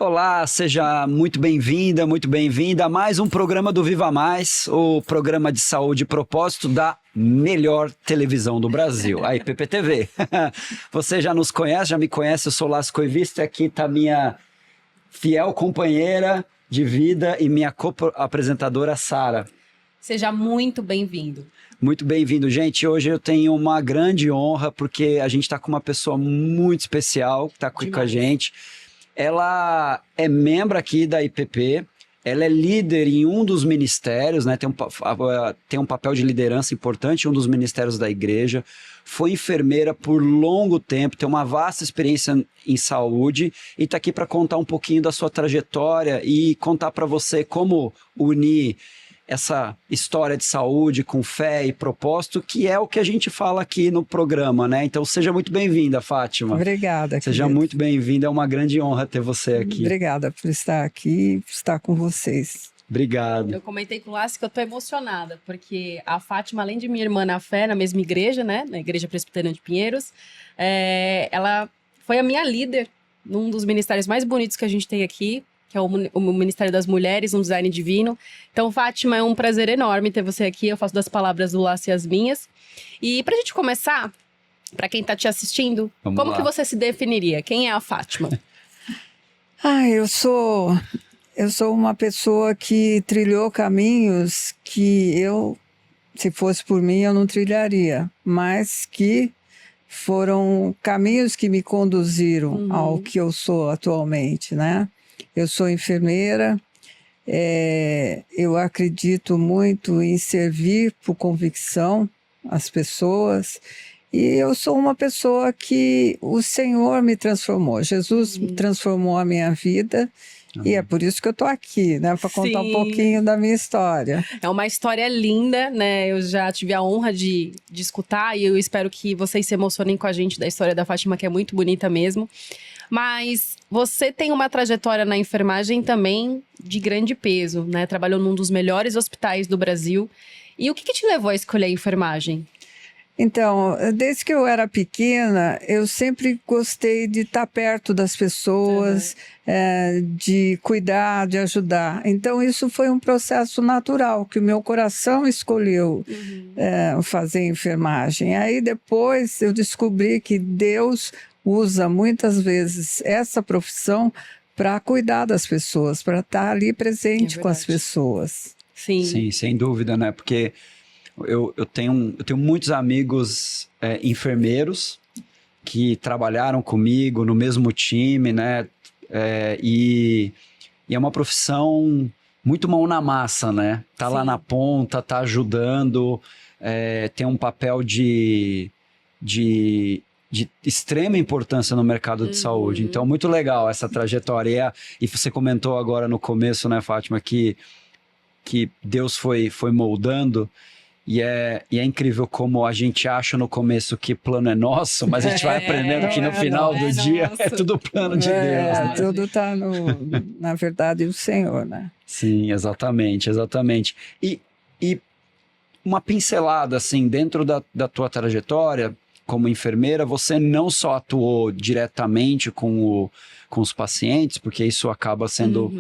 Olá, seja muito bem-vinda, muito bem-vinda a mais um programa do Viva Mais, o programa de saúde e propósito da melhor televisão do Brasil, a IPPTV. Você já nos conhece, já me conhece, eu sou Lácio Coivista e aqui está minha fiel companheira de vida e minha co-apresentadora Sara. Seja muito bem-vindo. Muito bem-vindo, gente. Hoje eu tenho uma grande honra porque a gente está com uma pessoa muito especial que está aqui com a gente. Ela é membro aqui da IPP, ela é líder em um dos ministérios, né? Tem um papel de liderança importante em um dos ministérios da igreja, foi enfermeira por longo tempo, tem uma vasta experiência em saúde e está aqui para contar um pouquinho da sua trajetória e contar para você como unir essa história de saúde com fé e propósito, que é o que a gente fala aqui no programa, né? Então, seja muito bem-vinda, Fátima. Obrigada, Seja querido. muito bem-vinda, é uma grande honra ter você aqui. Obrigada por estar aqui e por estar com vocês. Obrigado. Eu comentei com o Lácio que eu tô emocionada, porque a Fátima, além de minha irmã na fé, na mesma igreja, né? Na Igreja Presbiteriana de Pinheiros, ela foi a minha líder num dos ministérios mais bonitos que a gente tem aqui, que é o Ministério das Mulheres, um design divino. Então, Fátima, é um prazer enorme ter você aqui. Eu faço das palavras do Lácio as minhas. E pra gente começar, pra quem tá te assistindo, como que você se definiria? Quem é a Fátima? Eu sou uma pessoa que trilhou caminhos que se fosse por mim, eu não trilharia, mas que foram caminhos que me conduziram ao que eu sou atualmente, né? Eu sou enfermeira, eu acredito muito em servir por convicção as pessoas, e eu sou uma pessoa que o Senhor me transformou, Jesus transformou a minha vida. E é por isso que eu tô aqui, né? Para contar um pouquinho da minha história. É uma história linda, né? Eu já tive a honra de escutar e eu espero que vocês se emocionem com a gente da história da Fátima, que é muito bonita mesmo. Mas você tem uma trajetória na enfermagem também de grande peso, né? Trabalhou num dos melhores hospitais do Brasil. E o que te levou a escolher a enfermagem? Então, desde que eu era pequena, eu sempre gostei de estar perto das pessoas, de cuidar, de ajudar. Então, isso foi um processo natural, que o meu coração escolheu fazer enfermagem. Aí, depois, eu descobri que Deus usa muitas vezes essa profissão para cuidar das pessoas, para estar ali presente com as pessoas. Sim, sem dúvida, né? Porque eu tenho muitos amigos enfermeiros que trabalharam comigo no mesmo time, né? E é uma profissão muito mão na massa, né? Tá lá na ponta, tá ajudando, tem um papel de extrema importância no mercado de saúde. Então, muito legal essa trajetória. E você comentou agora no começo, né, Fátima, que Deus foi moldando. E é incrível como a gente acha no começo que plano é nosso, mas a gente vai aprendendo que no final do dia é tudo plano de Deus. Né? Tudo está, na verdade, o Senhor, né? Sim, exatamente. E uma pincelada, assim, dentro da tua trajetória como enfermeira, você não só atuou diretamente com os pacientes, porque isso acaba sendo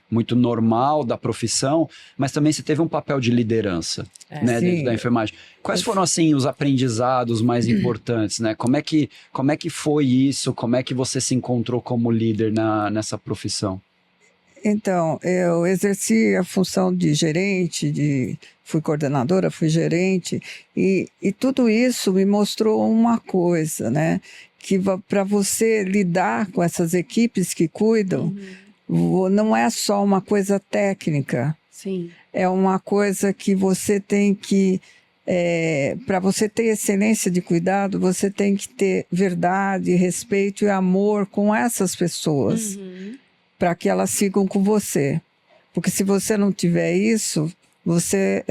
muito normal da profissão, mas também você teve um papel de liderança, né, dentro da enfermagem. Quais foram, assim, os aprendizados mais importantes, né? Como é que foi isso? Como é que você se encontrou como líder nessa profissão? Então, eu exerci a função de gerente, fui coordenadora, fui gerente, e tudo isso me mostrou uma coisa, né? Que para você lidar com essas equipes que cuidam, não é só uma coisa técnica. Sim. É uma coisa que você tem que... para você ter excelência de cuidado, você tem que ter verdade, respeito e amor com essas pessoas, para que elas sigam com você. Porque se você não tiver isso, você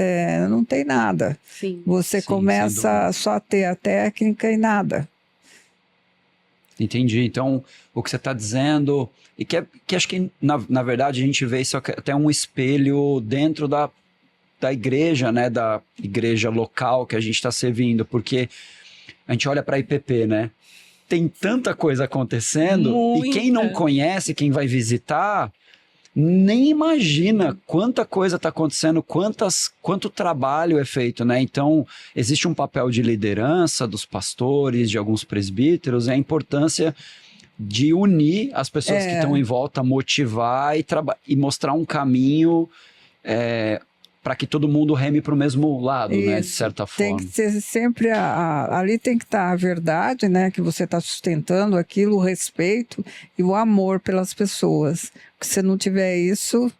não tem nada. Sim. Você começa só a ter a técnica e nada. Entendi. Então, o que você está dizendo... E que acho que, na verdade, a gente vê isso até um espelho dentro da igreja, né? Da igreja local que a gente está servindo. Porque a gente olha para a IPP, né? tem tanta coisa acontecendo e quem não conhece, quem vai visitar, nem imagina quanta coisa está acontecendo, quanto trabalho é feito, né? Então, existe um papel de liderança dos pastores, de alguns presbíteros, e a importância de unir as pessoas que estão em volta, motivar e mostrar um caminho para que todo mundo reme para o mesmo lado, né? De certa forma. Tem que ser sempre ali tem que estar a verdade, né? Que você está sustentando aquilo, o respeito e o amor pelas pessoas. Porque se não tiver isso,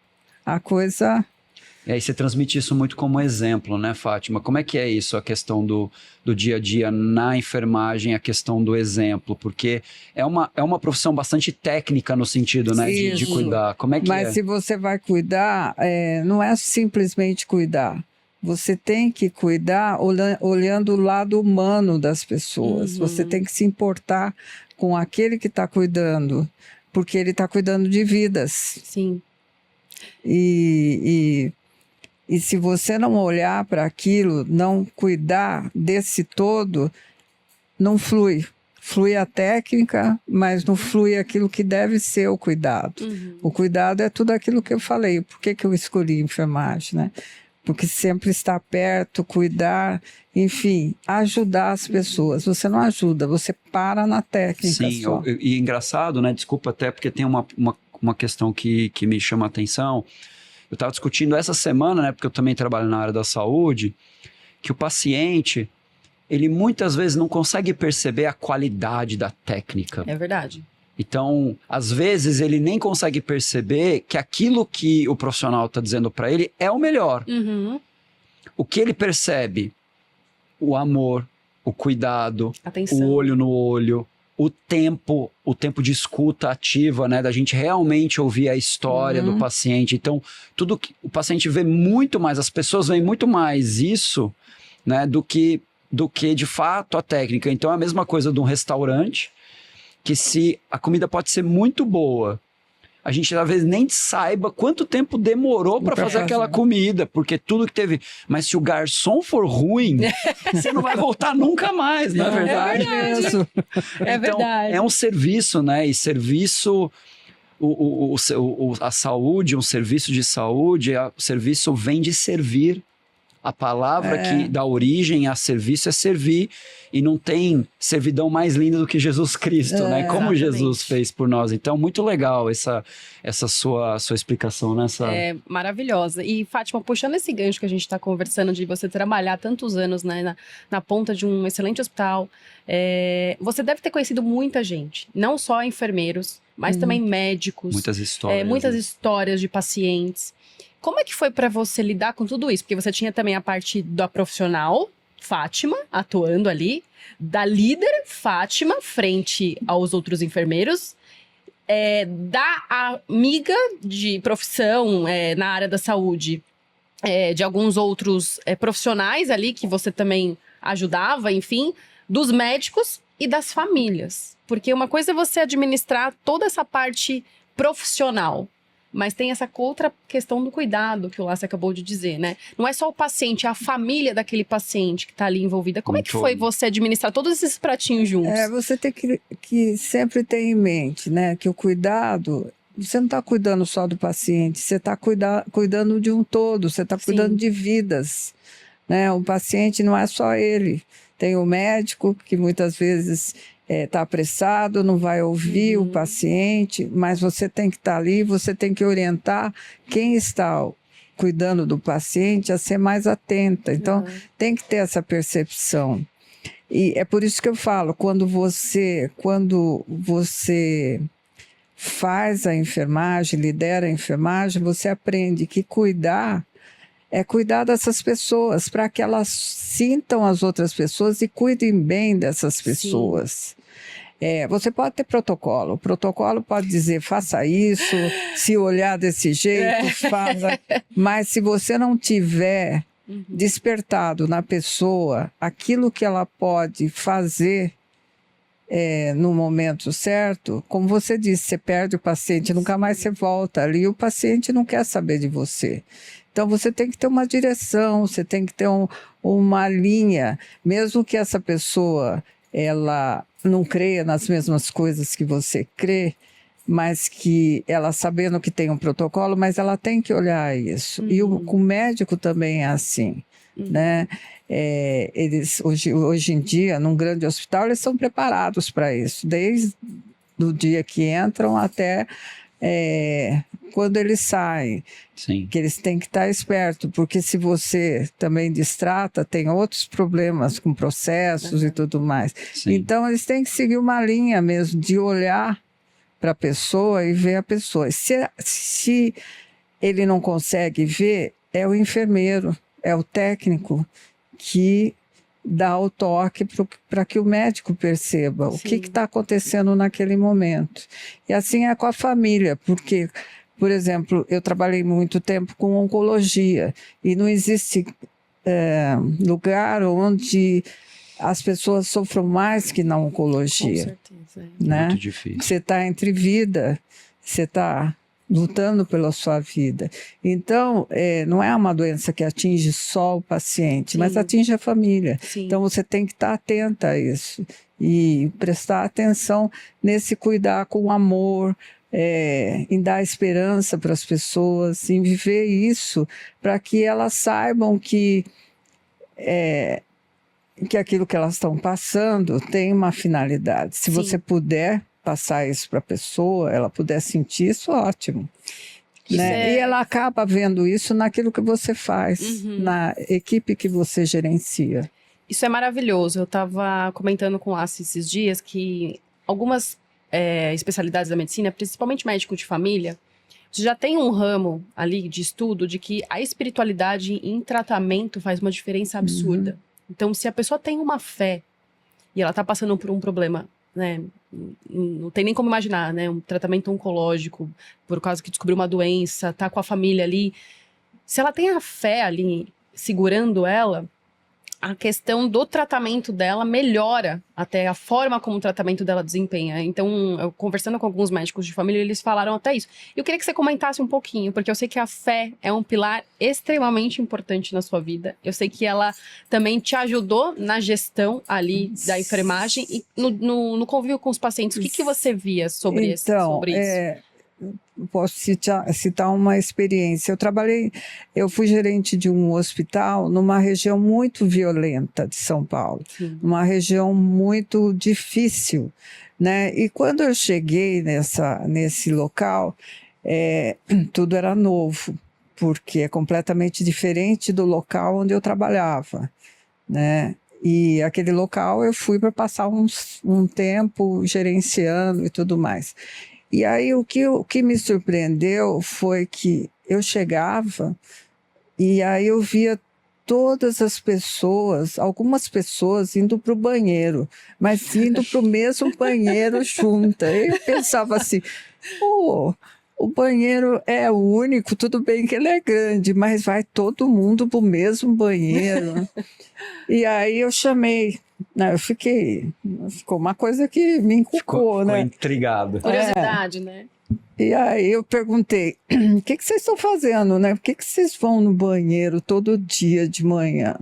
a coisa... E aí você transmite isso muito como exemplo, né, Fátima? Como é que é isso, a questão do dia a dia na enfermagem, a questão do exemplo? Porque é uma profissão bastante técnica no sentido, né, de cuidar. Como é que Mas se você vai cuidar, não é simplesmente cuidar. Você tem que cuidar olhando o lado humano das pessoas. Você tem que se importar com aquele que está cuidando, porque ele está cuidando de vidas. Sim. E se você não olhar para aquilo, não cuidar desse todo, não flui. Flui a técnica, mas não flui aquilo que deve ser o cuidado. O cuidado é tudo aquilo que eu falei. Por que eu escolhi enfermagem, né? Porque sempre estar perto, cuidar, enfim, ajudar as pessoas. Você não ajuda, você para na técnica. Sim, só. E engraçado, né? Desculpa até, porque tem uma questão que me chama a atenção. Eu estava discutindo essa semana, né, porque eu também trabalho na área da saúde, que o paciente, ele muitas vezes não consegue perceber a qualidade da técnica. É verdade. Então, às vezes, ele nem consegue perceber que aquilo que o profissional está dizendo para ele é o melhor. O que ele percebe? O amor, o cuidado, Atenção. o olho no olho, o tempo de escuta ativa, né, da gente realmente ouvir a história do paciente. Então, tudo que o paciente vê muito mais, as pessoas veem muito mais isso, né, do que de fato a técnica. Então, é a mesma coisa de um restaurante, que se a comida pode ser muito boa, a gente às vezes nem saiba quanto tempo demorou para fazer aquela comida, porque tudo que teve... Mas se o garçom for ruim, você não vai voltar nunca mais, não é verdade? É verdade. É um serviço, né? E serviço... a saúde, um serviço de saúde, o serviço vem de servir. A palavra que dá origem a serviço é servir, e não tem servidão mais linda do que Jesus Cristo, né? Como exatamente. Jesus fez por nós. Então, muito legal essa sua explicação, né? É maravilhosa. E, Fátima, puxando esse gancho que a gente está conversando de você trabalhar tantos anos, né, na ponta de um excelente hospital, você deve ter conhecido muita gente, não só enfermeiros, mas também médicos. Muitas histórias. Muitas né? histórias de pacientes. Como é que foi para você lidar com tudo isso? Porque você tinha também a parte da profissional, Fátima, atuando ali, da líder, Fátima, frente aos outros enfermeiros, da amiga de profissão na área da saúde, de alguns outros profissionais ali que você também ajudava, enfim, dos médicos e das famílias. Porque uma coisa é você administrar toda essa parte profissional, mas tem essa outra questão do cuidado que o Lácio acabou de dizer, né? Não é só o paciente, é a família daquele paciente que está ali envolvida. Como é que foi você administrar todos esses pratinhos juntos? Você tem que sempre ter em mente, né? Que o cuidado, você não está cuidando só do paciente, você está cuidando de um todo, você está cuidando de vidas, né? O paciente não é só ele. Tem o médico, que muitas vezes... está apressado, não vai ouvir o paciente, mas você tem que estar ali, você tem que orientar quem está cuidando do paciente a ser mais atenta. Então, tem que ter essa percepção. E é por isso que eu falo, quando você faz a enfermagem, lidera a enfermagem, você aprende que cuidar é cuidar dessas pessoas, para que elas sintam as outras pessoas e cuidem bem dessas pessoas. Você pode ter protocolo. O protocolo pode dizer, faça isso, se olhar desse jeito, faça. Mas se você não tiver despertado na pessoa aquilo que ela pode fazer no momento certo, como você disse, você perde o paciente, nunca mais você volta ali, e o paciente não quer saber de você. Então, você tem que ter uma direção, você tem que ter uma linha, mesmo que essa pessoa ela não creia nas mesmas coisas que você crê, mas que ela sabendo que tem um protocolo, mas ela tem que olhar isso. E o médico também é assim, né? Eles, hoje em dia, num grande hospital, eles são preparados para isso, desde o dia que entram até quando eles saem. Sim. Que eles têm que estar espertos, porque se você também distrata, tem outros problemas com processos e tudo mais. Sim. Então, eles têm que seguir uma linha mesmo de olhar para a pessoa e ver a pessoa. Se ele não consegue ver, é o enfermeiro, é o técnico que dá o toque para que o médico perceba o que está acontecendo naquele momento. E assim é com a família, porque, por exemplo, eu trabalhei muito tempo com oncologia e não existe lugar onde as pessoas sofram mais que na oncologia. Com certeza. Né? Muito difícil. Você está entre vida, você está lutando pela sua vida. Então, não é uma doença que atinge só o paciente, mas atinge a família. Sim. Então, você tem que estar atenta a isso e prestar atenção nesse cuidar com amor, em dar esperança para as pessoas, em viver isso, para que elas saibam que aquilo que elas estão passando tem uma finalidade. Se você puder passar isso para a pessoa, ela puder sentir isso, ótimo. Né? E ela acaba vendo isso naquilo que você faz, na equipe que você gerencia. Isso é maravilhoso. Eu estava comentando com o Lassi esses dias que algumas especialidades da medicina, principalmente médico de família, já tem um ramo ali de estudo de que a espiritualidade em tratamento faz uma diferença absurda. Então, se a pessoa tem uma fé e ela está passando por um problema, né, não tem nem como imaginar, né, um tratamento oncológico, por causa que descobriu uma doença, tá com a família ali, se ela tem a fé ali segurando ela, a questão do tratamento dela melhora até a forma como o tratamento dela desempenha. Então, eu conversando com alguns médicos de família, eles falaram até isso. Eu queria que você comentasse um pouquinho, porque eu sei que a fé é um pilar extremamente importante na sua vida. Eu sei que ela também te ajudou na gestão ali da enfermagem e no convívio com os pacientes. O que você via sobre isso? Posso citar uma experiência. Eu fui gerente de um hospital numa região muito violenta de São Paulo, uma região muito difícil, né? E quando eu cheguei nesse local, tudo era novo, porque é completamente diferente do local onde eu trabalhava, né? E aquele local eu fui para passar um tempo gerenciando e tudo mais. E aí o que me surpreendeu foi que eu chegava e aí eu via todas as pessoas, algumas pessoas indo para o banheiro, mas indo para o mesmo banheiro juntas. Eu pensava assim, o banheiro é único, tudo bem que ele é grande, mas vai todo mundo para o mesmo banheiro. E aí eu chamei, ficou uma coisa que me encucou, né? Ficou intrigado. Curiosidade, né? E aí eu perguntei, o que vocês estão fazendo, né? Por que vocês vão no banheiro todo dia de manhã?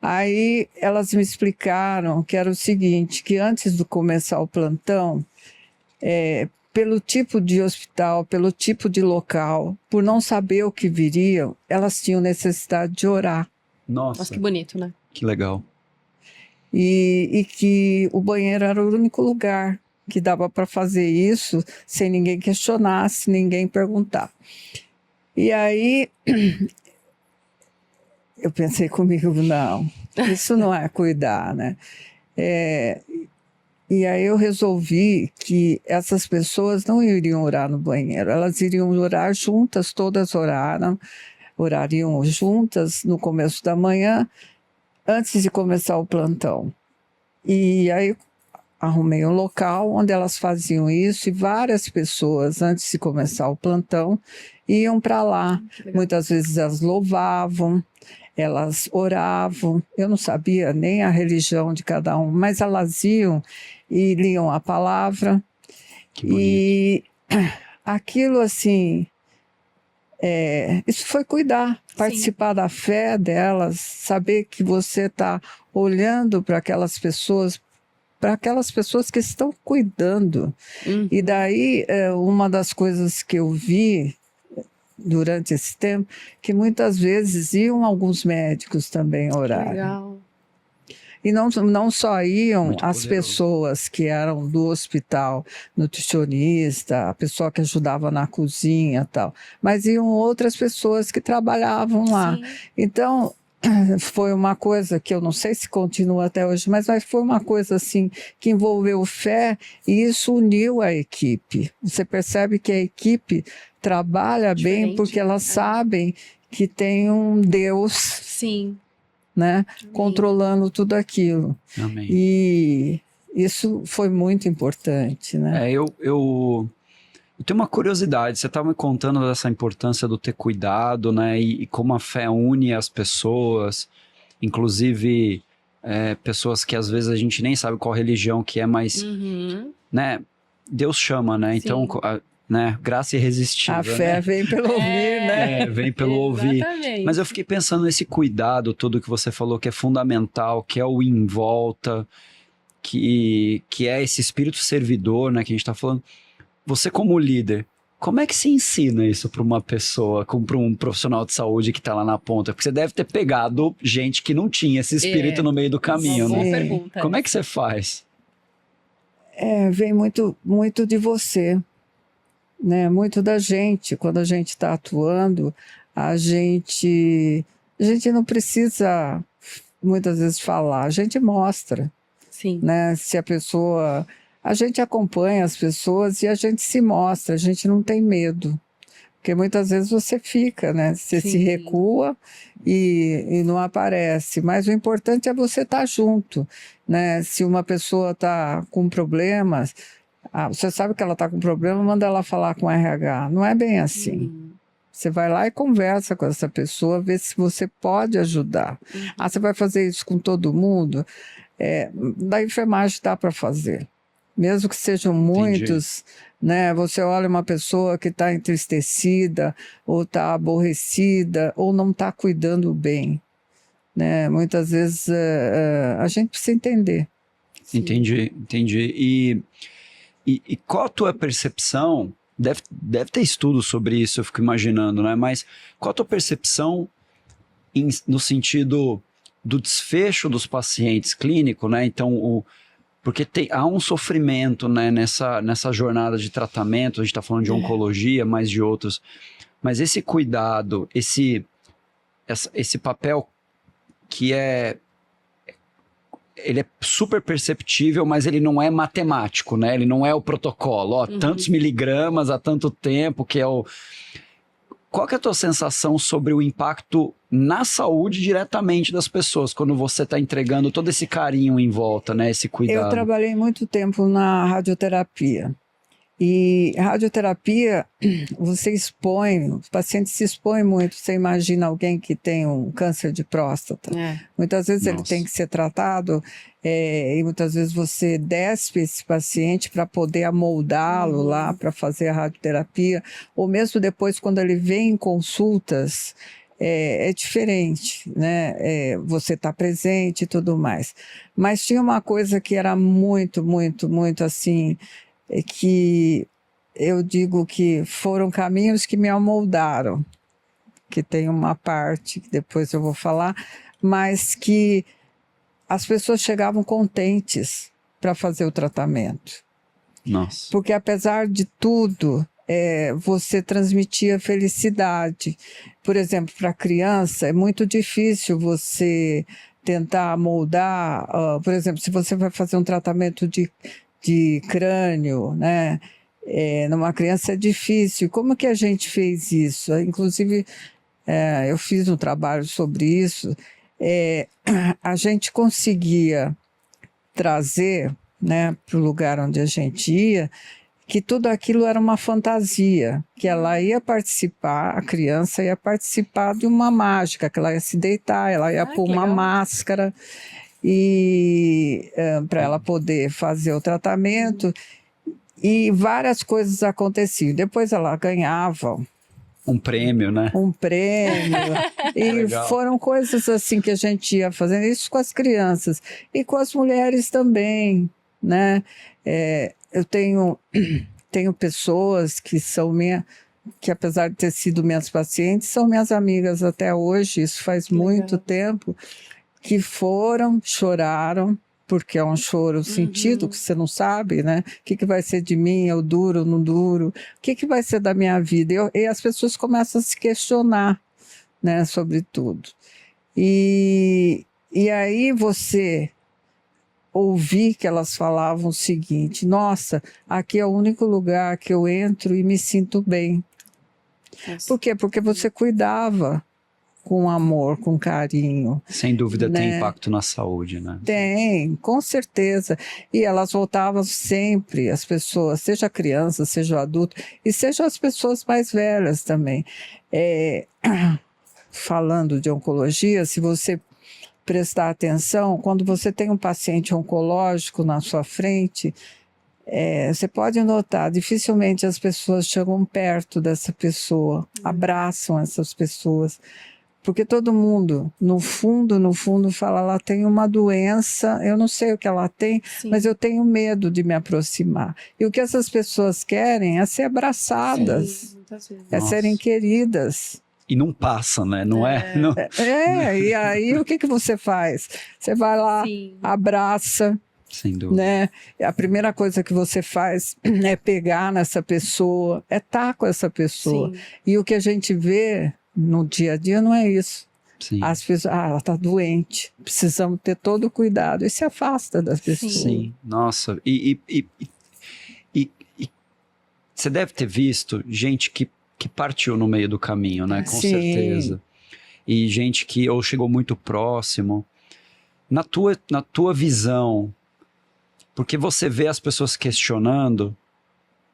Aí elas me explicaram que era o seguinte, que antes de começar o plantão, pelo tipo de hospital, pelo tipo de local, por não saber o que viriam, elas tinham necessidade de orar. Nossa, que bonito, né? Que legal. E que o banheiro era o único lugar que dava para fazer isso sem ninguém questionar, sem ninguém perguntar. E aí eu pensei comigo, não, isso não é cuidar, né? E aí eu resolvi que essas pessoas não iriam orar no banheiro, elas iriam orar juntas, todas orariam juntas no começo da manhã, antes de começar o plantão. E aí arrumei um local onde elas faziam isso e várias pessoas, antes de começar o plantão, iam para lá. Muitas vezes elas louvavam, elas oravam. Eu não sabia nem a religião de cada um, mas elas iam e liam a palavra. Que bonito. E aquilo assim... isso foi cuidar, participar da fé delas, saber que você está olhando para aquelas pessoas para aquelas pessoas que estão cuidando. E daí, uma das coisas que eu vi durante esse tempo, que muitas vezes iam alguns médicos também orar. Legal. E não só iam Muito as poderoso. pessoas que eram do hospital, nutricionista, a pessoa que ajudava na cozinha e tal, mas iam outras pessoas que trabalhavam lá. Sim. Então, foi uma coisa que eu não sei se continua até hoje, mas foi uma coisa assim que envolveu fé e isso uniu a equipe. Você percebe que a equipe trabalha bem Diferente, porque elas sabem que tem um Deus, Sim. né, Amém. controlando tudo aquilo. Amém. E isso foi muito importante, né? Eu tenho uma curiosidade. Você estava me contando dessa importância do ter cuidado, né? E como a fé une as pessoas, inclusive pessoas que às vezes a gente nem sabe qual religião que é, mas, Uhum. né? Deus chama, né? Então, né? Graça irresistível. A fé né? vem pelo ouvir, né? Vem pelo ouvir. Exatamente. Mas eu fiquei pensando nesse cuidado todo que você falou, que é fundamental, que é o em volta, que é esse espírito servidor, né? Que a gente está falando. Você como líder, como é que se ensina isso para uma pessoa, para um profissional de saúde que está lá na ponta? Porque você deve ter pegado gente que não tinha esse espírito no meio do caminho, Uma boa né? pergunta. Como é que você faz? Vem muito, muito de você, né? Muito da gente. Quando a gente está atuando, a gente não precisa muitas vezes falar, a gente mostra, Sim. né? Se a pessoa... A gente acompanha as pessoas e a gente se mostra, a gente não tem medo. Porque muitas vezes você fica, né? Você se Sim. recua e não aparece. Mas o importante é você estar junto, né? Se uma pessoa está com problemas, você sabe que ela está com problema, manda ela falar com o RH. Não é bem assim. Você vai lá e conversa com essa pessoa, vê se você pode ajudar. Você vai fazer isso com todo mundo? Da enfermagem dá para fazer. Mesmo que sejam muitos, né? Você olha uma pessoa que está entristecida, ou está aborrecida, ou não está cuidando bem, né? Muitas vezes a gente precisa entender. Sim. Entendi. E qual a tua percepção? Deve ter estudo sobre isso, eu fico imaginando, né? Mas qual a tua percepção no sentido do desfecho dos pacientes clínicos, né? Então, porque há um sofrimento, né, nessa jornada de tratamento, a gente está falando de oncologia, mas de outros. Mas esse cuidado, esse papel que ele é super perceptível, mas ele não é matemático, né? Ele não é o protocolo. Tantos miligramas há tanto tempo, que é o... Qual que é a tua sensação sobre o impacto na saúde diretamente das pessoas, quando você está entregando todo esse carinho em volta, né? Esse cuidado? Eu trabalhei muito tempo na radioterapia. E radioterapia, você expõe, os pacientes se expõem muito. Você imagina alguém que tem um câncer de próstata. Muitas vezes ele tem que ser tratado e muitas vezes você despe esse paciente para poder amoldá-lo lá para fazer a radioterapia. Ou mesmo depois, quando ele vem em consultas, é diferente, né? Você está presente e tudo mais. Mas tinha uma coisa que era muito, muito, muito assim... que eu digo que foram caminhos que me amoldaram, que tem uma parte que depois eu vou falar, mas que as pessoas chegavam contentes para fazer o tratamento. Nossa. Porque apesar de tudo, você transmitia felicidade. Por exemplo, para a criança é muito difícil você tentar moldar, por exemplo, se você vai fazer um tratamento de crânio, né? Numa criança é difícil. Como que a gente fez isso? Inclusive, eu fiz um trabalho sobre isso. A gente conseguia trazer, né, para o lugar onde a gente ia, que tudo aquilo era uma fantasia, que ela ia participar, a criança ia participar de uma mágica, que ela ia se deitar, ela ia pôr uma máscara, e para ela poder fazer o tratamento, e várias coisas aconteciam. Depois ela ganhava um prêmio, né? Um prêmio. E Legal. Foram coisas assim que a gente ia fazendo, isso com as crianças e com as mulheres também, né? Eu tenho pessoas que são que apesar de ter sido minhas pacientes, são minhas amigas até hoje, isso faz muito tempo, que choraram, porque é um choro sentido, que você não sabe, né? O que vai ser de mim, eu duro, não duro? O que vai ser da minha vida? E as pessoas começam a se questionar, né, sobre tudo. E aí você ouvir que elas falavam o seguinte: nossa, aqui é o único lugar que eu entro e me sinto bem. Nossa. Por quê? Porque você cuidava com amor, com carinho. Sem dúvida, né? tem impacto na saúde, né? Tem, com certeza. E elas voltavam sempre, as pessoas, seja criança, seja adulto, e seja as pessoas mais velhas também. Falando de oncologia, se você prestar atenção, quando você tem um paciente oncológico na sua frente, você pode notar, dificilmente as pessoas chegam perto dessa pessoa, abraçam essas pessoas, porque todo mundo, no fundo, fala, ela tem uma doença, eu não sei o que ela tem, Sim. mas eu tenho medo de me aproximar. E o que essas pessoas querem é ser abraçadas, Sim, muitas vezes. é serem queridas. E não passa, né? Não é? Não... E aí o que você faz? Você vai lá, Sim. abraça, Sem dúvida. né? A primeira coisa que você faz é pegar nessa pessoa, é estar com essa pessoa. Sim. E o que a gente vê no dia a dia não é isso. Sim. As pessoas, ela está doente, precisamos ter todo o cuidado. E se afasta das pessoas. Sim, nossa. E você deve ter visto gente que partiu no meio do caminho, né? Com Sim. certeza. E gente que ou chegou muito próximo. Na tua visão, porque você vê as pessoas questionando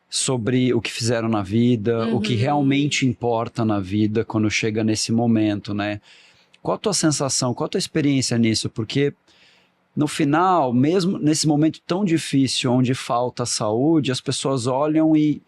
sobre o que fizeram na vida, o que realmente importa na vida quando chega nesse momento, né? Qual a tua sensação, qual a tua experiência nisso? Porque no final, mesmo nesse momento tão difícil, onde falta saúde, as pessoas olham e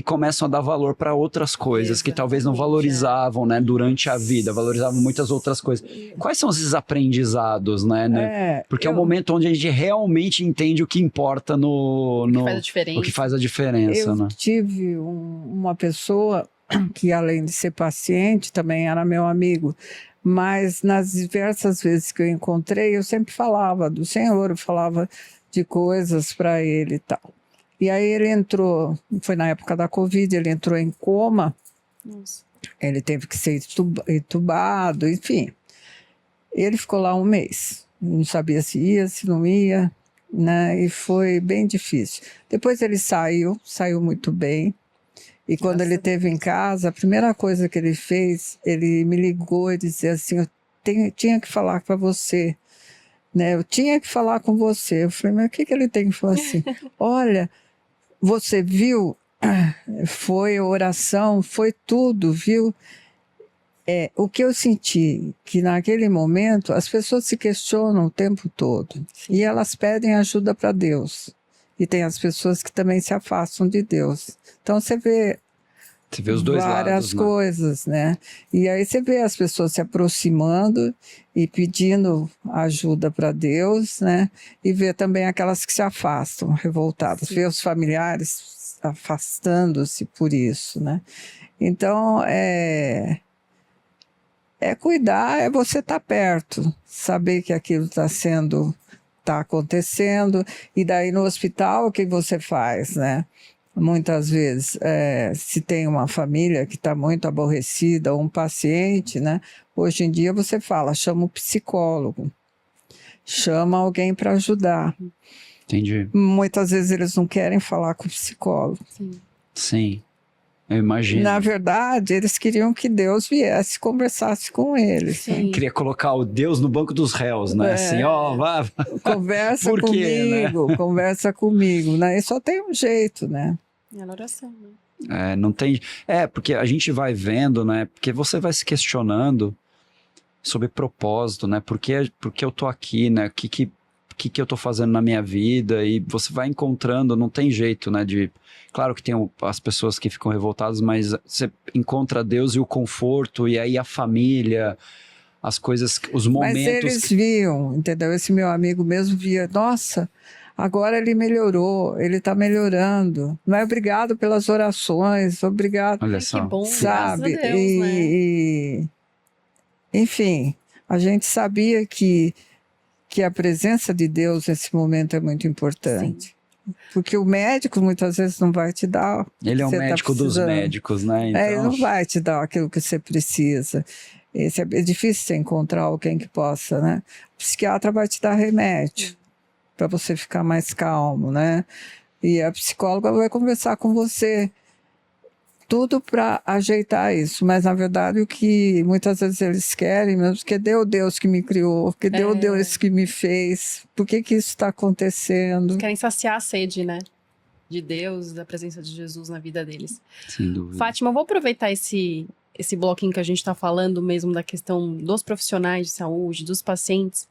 começam a dar valor para outras coisas que talvez não valorizavam, né, durante a vida, valorizavam muitas outras coisas. Quais são esses aprendizados, né? Porque é o momento onde a gente realmente entende o que importa O que faz a diferença. o que faz a diferença, Eu né? tive uma pessoa que, além de ser paciente, também era meu amigo, mas nas diversas vezes que eu encontrei, eu sempre falava do Senhor, eu falava de coisas para ele e tal. E aí ele entrou, foi na época da Covid, ele entrou em coma. Nossa. Ele teve que ser entubado, enfim. Ele ficou lá um mês, não sabia se ia, se não ia, né? E foi bem difícil. Depois ele saiu muito bem. E quando ele esteve em casa, a primeira coisa que ele fez, ele me ligou e disse assim: eu tinha que falar para você, né? Eu tinha que falar com você. Eu falei: mas o que ele tem que falar assim? Olha, você viu? Foi oração, foi tudo, viu? O que eu senti, que naquele momento as pessoas se questionam o tempo todo. Sim. E elas pedem ajuda para Deus. E tem as pessoas que também se afastam de Deus. Então você vê os dois várias lados, né? coisas, né? E aí você vê as pessoas se aproximando e pedindo ajuda para Deus, né? E vê também aquelas que se afastam, revoltadas. Sim. Vê os familiares afastando-se por isso, né? Então, cuidar, é você estar perto, saber que aquilo está acontecendo, e daí no hospital o que você faz, né? Muitas vezes, se tem uma família que está muito aborrecida, ou um paciente, né? Hoje em dia você fala, chama o psicólogo, chama alguém para ajudar. Entendi. Muitas vezes eles não querem falar com o psicólogo. Sim, eu imagino. Na verdade, eles queriam que Deus viesse e conversasse com eles. Sim. Queria colocar o Deus no banco dos réus, né? Assim, vá. Conversa Por comigo, quê, né? conversa comigo, né? E só tem um jeito, né? É a oração, né? Não tem... porque a gente vai vendo, né? Porque você vai se questionando sobre propósito, né? Por que eu tô aqui, né? O que eu tô fazendo na minha vida? E você vai encontrando, não tem jeito, né? Claro que tem as pessoas que ficam revoltadas, mas você encontra Deus e o conforto, e aí a família, as coisas, os momentos... Mas eles viam, entendeu? Esse meu amigo mesmo via, nossa, Agora ele melhorou, ele está melhorando. Não é obrigado pelas orações, obrigado, Olha Que só. bom, sabe? graças a Deus, né? Enfim, a gente sabia que a presença de Deus nesse momento é muito importante. Porque o médico muitas vezes não vai te dar. Ele é o você tá médico dos precisando. médicos, né? Ele Então, não vai te dar aquilo que você precisa. É difícil você encontrar alguém que possa, né? O psiquiatra vai te dar remédio para você ficar mais calmo, né? E a psicóloga vai conversar com você. Tudo para ajeitar isso, mas na verdade o que muitas vezes eles querem mesmo, que deu Deus que me criou, que deu Deus que me fez, por que isso está acontecendo? Querem saciar a sede, né? De Deus, da presença de Jesus na vida deles. sem dúvida. Fátima, eu vou aproveitar esse bloquinho que a gente está falando mesmo da questão dos profissionais de saúde, dos pacientes.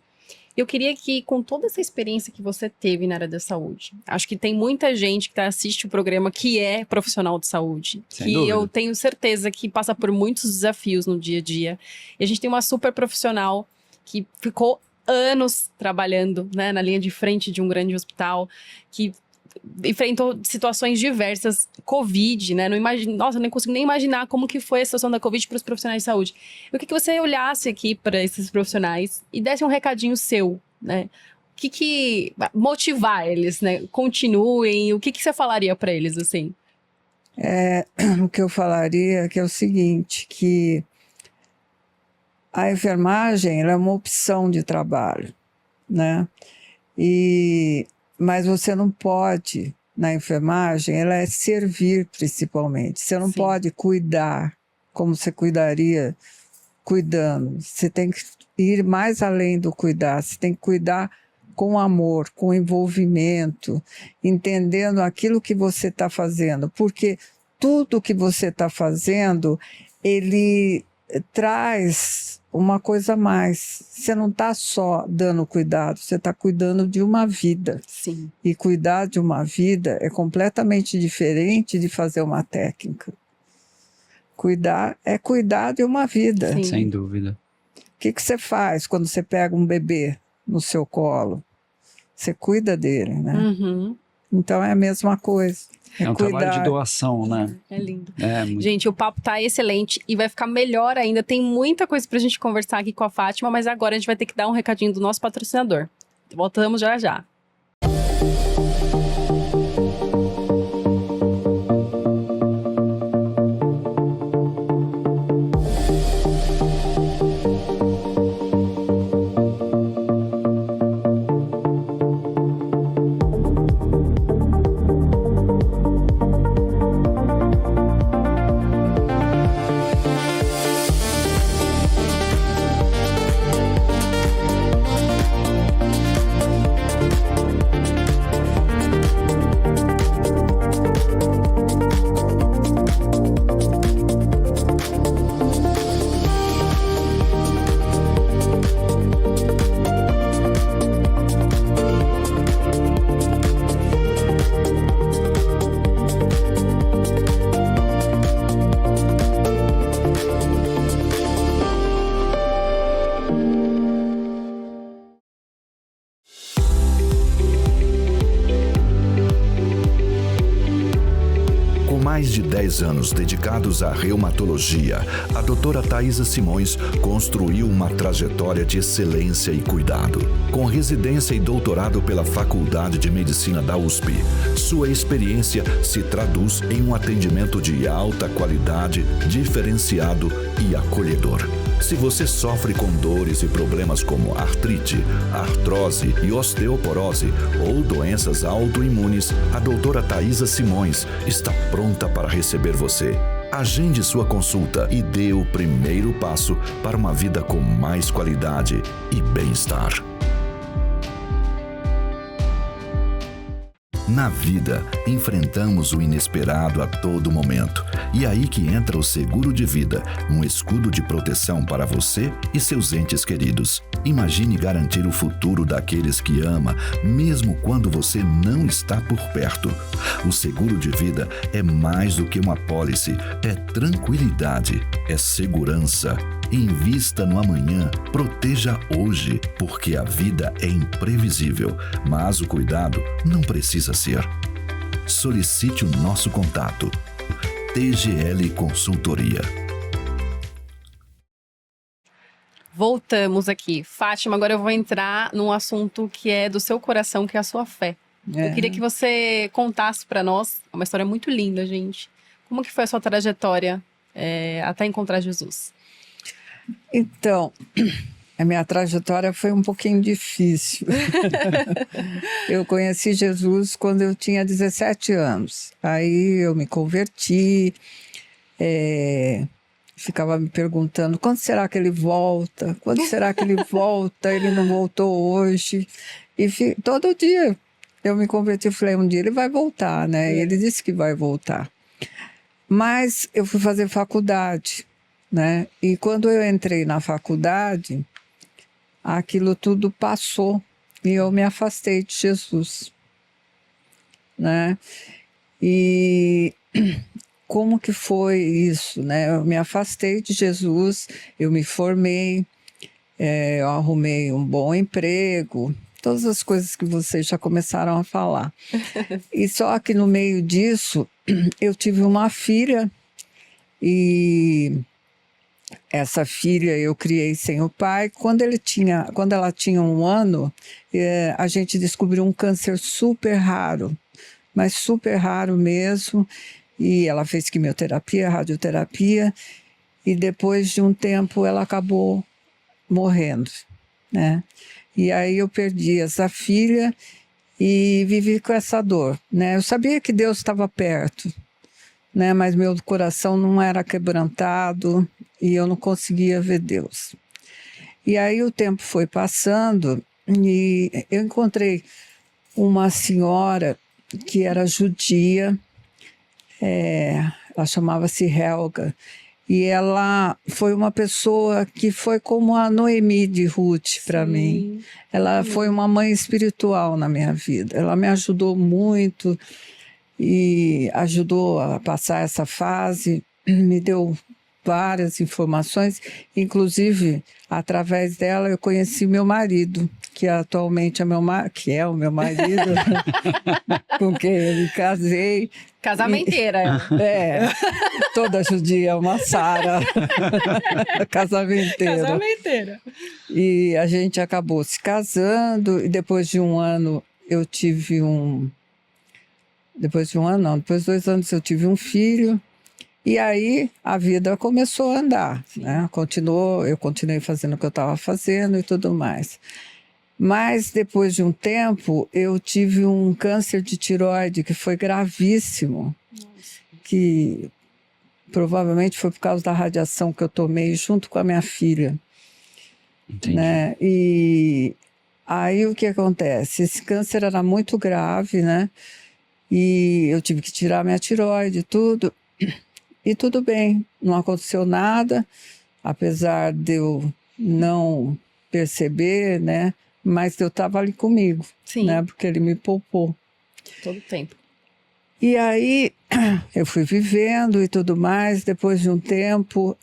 Eu queria que, com toda essa experiência que você teve na área da saúde, acho que tem muita gente que assiste o programa que é profissional de saúde, Sem que dúvida. eu tenho certeza que passa por muitos desafios no dia a dia. E a gente tem uma super profissional que ficou anos trabalhando, né, na linha de frente de um grande hospital, que enfrentou situações diversas, Covid, né? Nossa, eu nem consigo nem imaginar como que foi a situação da Covid para os profissionais de saúde. Eu queria que você olhasse aqui para esses profissionais e desse um recadinho seu, né? O que motivar eles, né? Continuem, o que você falaria para eles, assim? O que eu falaria é que é o seguinte, que a enfermagem ela é uma opção de trabalho, né? Mas você não pode, na enfermagem, ela é servir principalmente. Você não Sim. pode cuidar como você cuidaria cuidando. Você tem que ir mais além do cuidar. Você tem que cuidar com amor, com envolvimento, entendendo aquilo que você está fazendo. Porque tudo que você está fazendo, ele traz uma coisa a mais. Você não está só dando cuidado, você está cuidando de uma vida. Sim. E cuidar de uma vida é completamente diferente de fazer uma técnica. Cuidar é cuidar de uma vida. Sim. Sem dúvida. O que você faz quando você pega um bebê no seu colo? Você cuida dele, né? Uhum. Então é a mesma coisa. É um trabalho de doação, né? É lindo. É muito. Gente, o papo tá excelente e vai ficar melhor ainda. Tem muita coisa pra gente conversar aqui com a Fátima, mas agora a gente vai ter que dar um recadinho do nosso patrocinador. Voltamos já já. mais de 10 anos dedicados à reumatologia, a doutora Thaisa Simões construiu uma trajetória de excelência e cuidado. Com residência e doutorado pela Faculdade de Medicina da USP, sua experiência se traduz em um atendimento de alta qualidade, diferenciado e acolhedor. Se você sofre com dores e problemas como artrite, artrose e osteoporose ou doenças autoimunes, a doutora Thaisa Simões está pronta para receber você. Agende sua consulta e dê o primeiro passo para uma vida com mais qualidade e bem-estar. Na vida, enfrentamos o inesperado a todo momento. E é aí que entra o seguro de vida, um escudo de proteção para você e seus entes queridos. Imagine garantir o futuro daqueles que ama, mesmo quando você não está por perto. O seguro de vida é mais do que uma apólice, é tranquilidade, é segurança, Invista no amanhã, proteja hoje, porque a vida é imprevisível, mas o cuidado não precisa ser. Solicite o nosso contato. TGL Consultoria. Voltamos aqui. Fátima, agora eu vou entrar num assunto que é do seu coração, que é a sua fé. Eu queria que você contasse para nós, é uma história muito linda, gente. Como que foi a sua trajetória até encontrar Jesus? Então, a minha trajetória foi um pouquinho difícil. Eu conheci Jesus quando eu tinha 17 anos. Aí eu me converti, ficava me perguntando, quando será que ele volta? Quando será que ele volta? Ele não voltou hoje. E todo dia eu me converti e falei, um dia ele vai voltar, né? E ele disse que vai voltar. Mas eu fui fazer faculdade, né? E quando eu entrei na faculdade, aquilo tudo passou e eu me afastei de Jesus, né? E como que foi isso, né? Eu me afastei de Jesus, eu me formei, eu arrumei um bom emprego, todas as coisas que vocês já começaram a falar. E só que no meio disso, eu tive uma filha e essa filha eu criei sem o pai. Quando ela tinha 1 ano, a gente descobriu um câncer super raro, mas super raro mesmo. E ela fez quimioterapia, radioterapia, e depois de um tempo ela acabou morrendo, né? E aí eu perdi essa filha e vivi com essa dor, né? Eu sabia que Deus estava perto, né? Mas meu coração não era quebrantado e eu não conseguia ver Deus. E aí o tempo foi passando e eu encontrei uma senhora que era judia, ela chamava-se Helga, e ela foi uma pessoa que foi como a Noemi de Ruth para mim. Ela foi uma mãe espiritual na minha vida. Ela me ajudou muito e ajudou a passar essa fase, me deu várias informações, inclusive através dela eu conheci meu marido, que atualmente é o meu marido, com quem eu me casei. Casamenteira. Toda judia é uma Sara. Casamenteira. Casamenteira. E a gente acabou se casando e depois de 1 ano eu tive depois de 1 ano não, depois de 2 anos eu tive um filho. E aí a vida começou a andar, né? Eu continuei fazendo o que eu estava fazendo e tudo mais. Mas depois de um tempo eu tive um câncer de tireoide que foi gravíssimo, que provavelmente foi por causa da radiação que eu tomei junto com a minha filha. Entendi. Né? E aí o que acontece? Esse câncer era muito grave, né? E eu tive que tirar minha tireoide e tudo. E tudo bem, não aconteceu nada, apesar de eu não perceber, né? Mas Deus estava ali comigo, né? Porque Ele me poupou. Todo tempo. E aí eu fui vivendo e tudo mais. Depois de um tempo,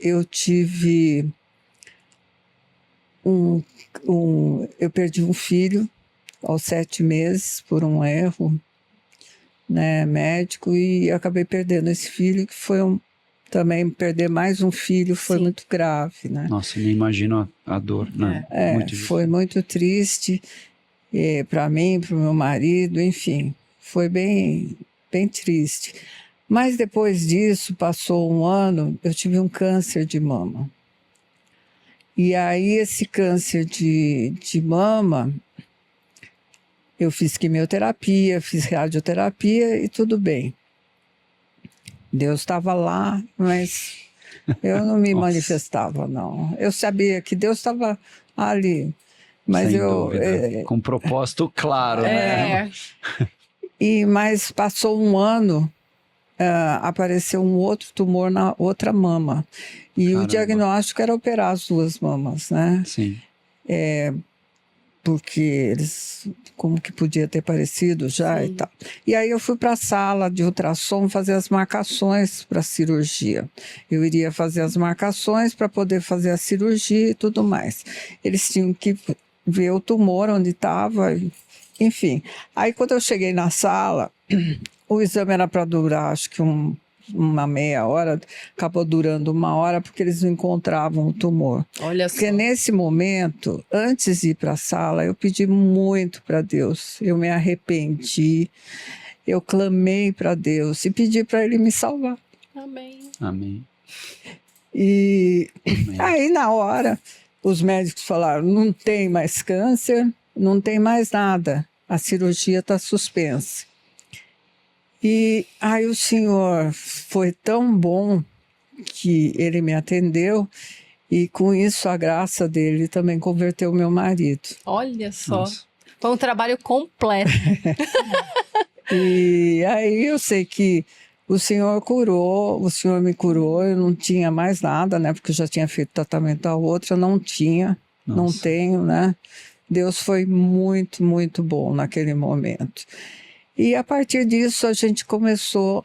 eu tive eu perdi um filho aos 7 meses por um erro, né, médico, e acabei perdendo esse filho, que foi também perder mais um filho foi muito grave, né? Nossa, nem imagino a dor, né? Foi muito triste para mim, para o meu marido, enfim, foi bem, bem triste. Mas depois disso, passou 1 ano, eu tive um câncer de mama. E aí esse câncer de mama, eu fiz quimioterapia, fiz radioterapia e tudo bem. Deus estava lá, mas eu não me manifestava, não. Eu sabia que Deus estava ali, mas sem dúvida. Com propósito claro, né? Mas passou 1 ano, apareceu um outro tumor na outra mama. E o diagnóstico era operar as 2 mamas, né? Sim. porque eles, como que podia ter parecido já Sim. e tal. E aí eu fui para a sala de ultrassom fazer as marcações para a cirurgia. Eu iria fazer as marcações para poder fazer a cirurgia e tudo mais. Eles tinham que ver o tumor onde estava, enfim. Aí quando eu cheguei na sala, o exame era para durar, acho que uma meia hora, acabou durando 1 hora porque eles não encontravam o tumor. Olha só. Porque nesse momento, antes de ir para a sala, eu pedi muito para Deus. Eu me arrependi, eu clamei para Deus e pedi para Ele me salvar. Amém. Amém. E Amém. aí, na hora, os médicos falaram: não tem mais câncer, não tem mais nada, a cirurgia está suspensa. E aí o Senhor foi tão bom que Ele me atendeu, e com isso a graça dele também converteu meu marido. Olha só. Nossa. Foi um trabalho completo. E aí eu sei que o Senhor curou, o Senhor me curou, eu não tinha mais nada, né? Porque eu já tinha feito tratamento a outra, não tinha, não Nossa. tenho, né? Deus foi muito, muito bom naquele momento. E a partir disso a gente começou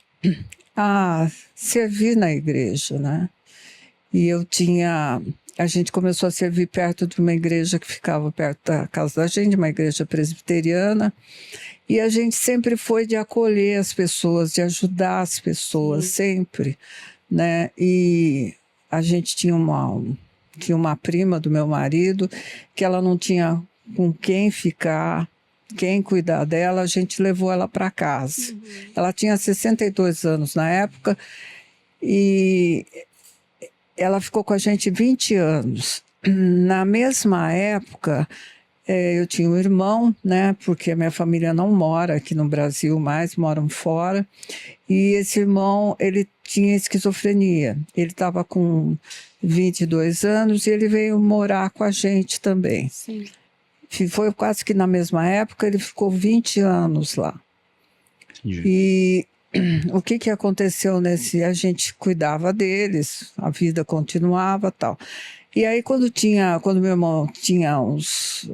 a servir na igreja, né? E a gente começou a servir perto de uma igreja que ficava perto da casa da gente, uma igreja presbiteriana. E a gente sempre foi de acolher as pessoas, de ajudar as pessoas, sempre, né? E a gente tinha uma prima do meu marido que ela não tinha com quem ficar, quem cuidar dela, a gente levou ela para casa. Ela tinha 62 anos na época e ela ficou com a gente 20 anos. Na mesma época, eu tinha um irmão, né? Porque a minha família não mora aqui no Brasil mais, moram fora. E esse irmão, ele tinha esquizofrenia. Ele estava com 22 anos e ele veio morar com a gente também. Sim. Foi quase que na mesma época, ele ficou 20 anos lá. Entendi. E o que aconteceu a gente cuidava deles, a vida continuava, tal. E aí quando meu irmão tinha uns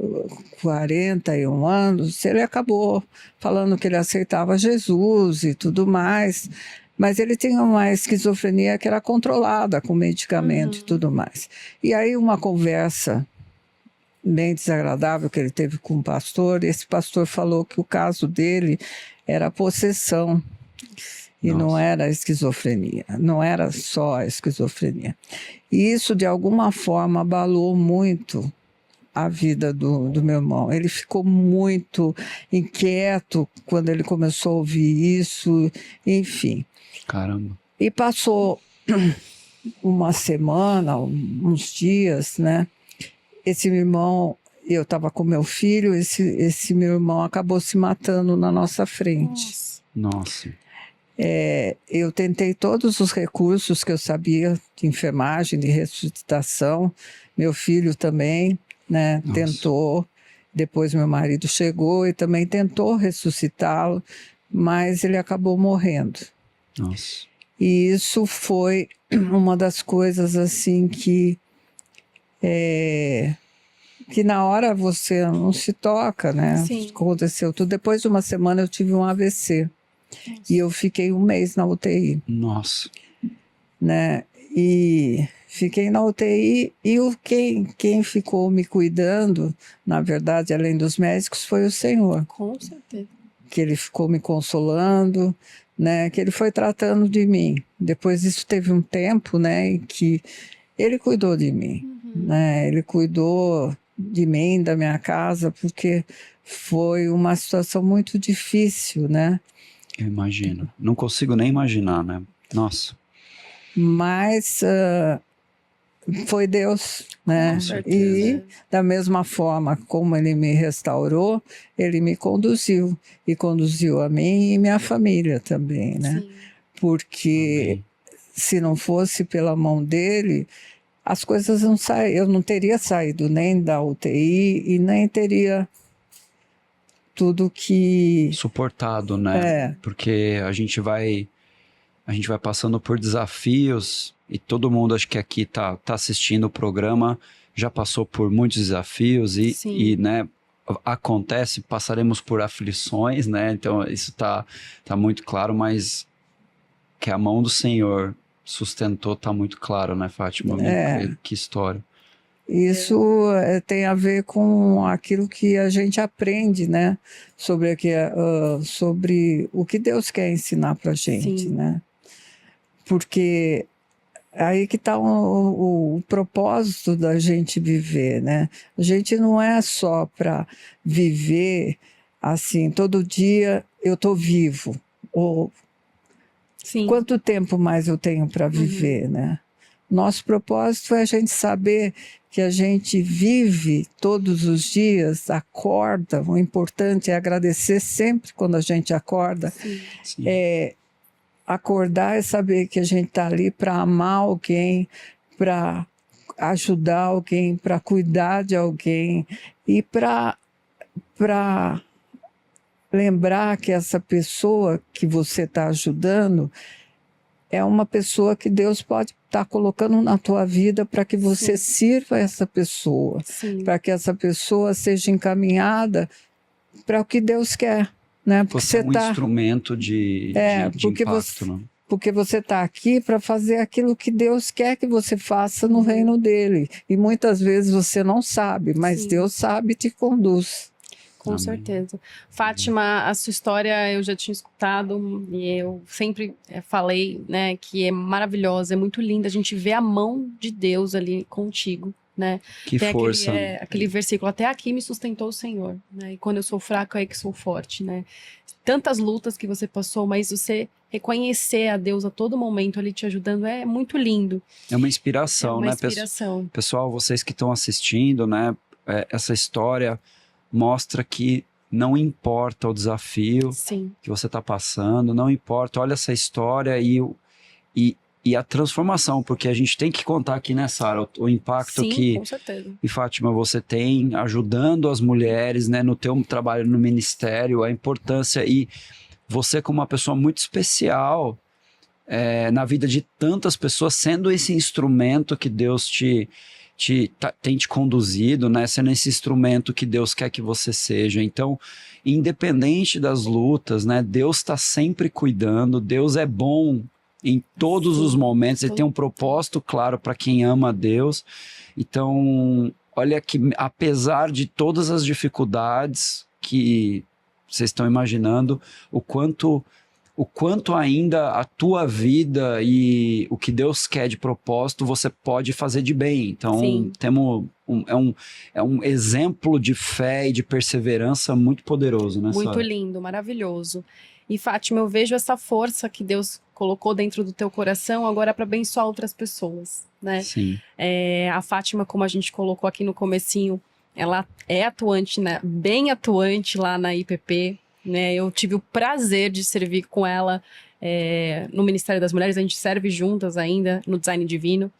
41 anos, ele acabou falando que ele aceitava Jesus e tudo mais, mas ele tinha uma esquizofrenia que era controlada com medicamento e tudo mais. E aí uma conversa bem desagradável que ele teve com um pastor, e esse pastor falou que o caso dele era possessão. E Nossa. não era esquizofrenia, não era só a esquizofrenia. E isso, de alguma forma, abalou muito a vida do meu irmão. Ele ficou muito inquieto quando ele começou a ouvir isso, enfim. Caramba. E passou uma semana, uns dias, né? Esse meu irmão, eu estava com meu filho, esse meu irmão acabou se matando na nossa frente. Nossa. Eu tentei todos os recursos que eu sabia de enfermagem, de ressuscitação. Meu filho também, né, Nossa. tentou. Depois meu marido chegou e também tentou ressuscitá-lo, mas ele acabou morrendo. Nossa. E isso foi uma das coisas assim que na hora você não se toca, né? Sim. Aconteceu tudo. Depois de uma semana eu tive um AVC. E eu fiquei 1 mês na UTI, Nossa. né? E fiquei na UTI e quem ficou me cuidando, na verdade, além dos médicos, foi o Senhor. Com certeza. Que Ele ficou me consolando, né? Que Ele foi tratando de mim. Depois disso teve um tempo, né, em que Ele cuidou de mim, né? Ele cuidou de mim, da minha casa, porque foi uma situação muito difícil, né? Eu imagino. Não consigo nem imaginar, né? Nossa. Mas foi Deus, né? Com certeza. E da mesma forma como Ele me restaurou, Ele me conduziu. E conduziu a mim e minha família também, né? Sim. Porque Amém. se não fosse pela mão dele, as coisas não saíram. Eu não teria saído nem da UTI e nem teria tudo que... Suportado, né? Porque a gente vai passando por desafios e todo mundo, acho que aqui tá assistindo o programa, já passou por muitos desafios Sim. e, né, acontece, passaremos por aflições, né? Então isso tá muito claro, mas que a mão do Senhor sustentou tá muito claro, né, Fátima? Que história. Isso tem a ver com aquilo que a gente aprende, né? Sobre o que Deus quer ensinar para a gente, Sim. né? Porque aí que está o propósito da gente viver, né? A gente não é só para viver assim, todo dia eu estou vivo, ou Sim. quanto tempo mais eu tenho para viver, né? Nosso propósito é a gente saber que a gente vive todos os dias, acorda. O importante é agradecer sempre quando a gente acorda. Sim. Acordar é saber que a gente está ali para amar alguém, para ajudar alguém, para cuidar de alguém e para lembrar que essa pessoa que você está ajudando é uma pessoa que Deus pode estar colocando na tua vida para que você sirva essa pessoa, para que essa pessoa seja encaminhada para o que Deus quer, né? Porque você é um instrumento de impacto, né? Porque você está aqui para fazer aquilo que Deus quer que você faça no reino dele. E muitas vezes você não sabe, mas Deus sabe e te conduz. Com certeza. Fátima, a sua história eu já tinha escutado e eu sempre falei, né, que é maravilhosa, é muito linda. A gente vê a mão de Deus ali contigo, né? Que tem força. aquele versículo, até aqui me sustentou o Senhor, né? E quando eu sou fraco é que sou forte, né? Tantas lutas que você passou, mas você reconhecer a Deus a todo momento ali te ajudando é muito lindo. É uma inspiração, né? Inspiração. Pessoal, vocês que estão assistindo, né? Essa história mostra que não importa o desafio que você está passando, não importa, olha essa história e a transformação, porque a gente tem que contar aqui, né, Sara, o impacto que, com certeza. E Fátima, você tem ajudando as mulheres, né, no teu trabalho no ministério, a importância, e você como uma pessoa muito especial na vida de tantas pessoas, sendo esse instrumento que Deus tem te conduzido, né? Sendo esse instrumento que Deus quer que você seja. Então, independente das lutas, né? Deus está sempre cuidando, Deus é bom em todos os momentos, Ele tem um propósito claro para quem ama a Deus. Então, olha que apesar de todas as dificuldades que vocês estão imaginando, o quanto ainda a tua vida e o que Deus quer de propósito você pode fazer de bem. Então, temos um exemplo de fé e de perseverança muito poderoso, né, Muito Sara? lindo, maravilhoso. E, Fátima, eu vejo essa força que Deus colocou dentro do teu coração agora para abençoar outras pessoas, né? Sim. A Fátima, como a gente colocou aqui no comecinho, ela é atuante, né? Bem atuante lá na IPP, né? Eu tive o prazer de servir com ela no Ministério das Mulheres, a gente serve juntas ainda no Design Divino.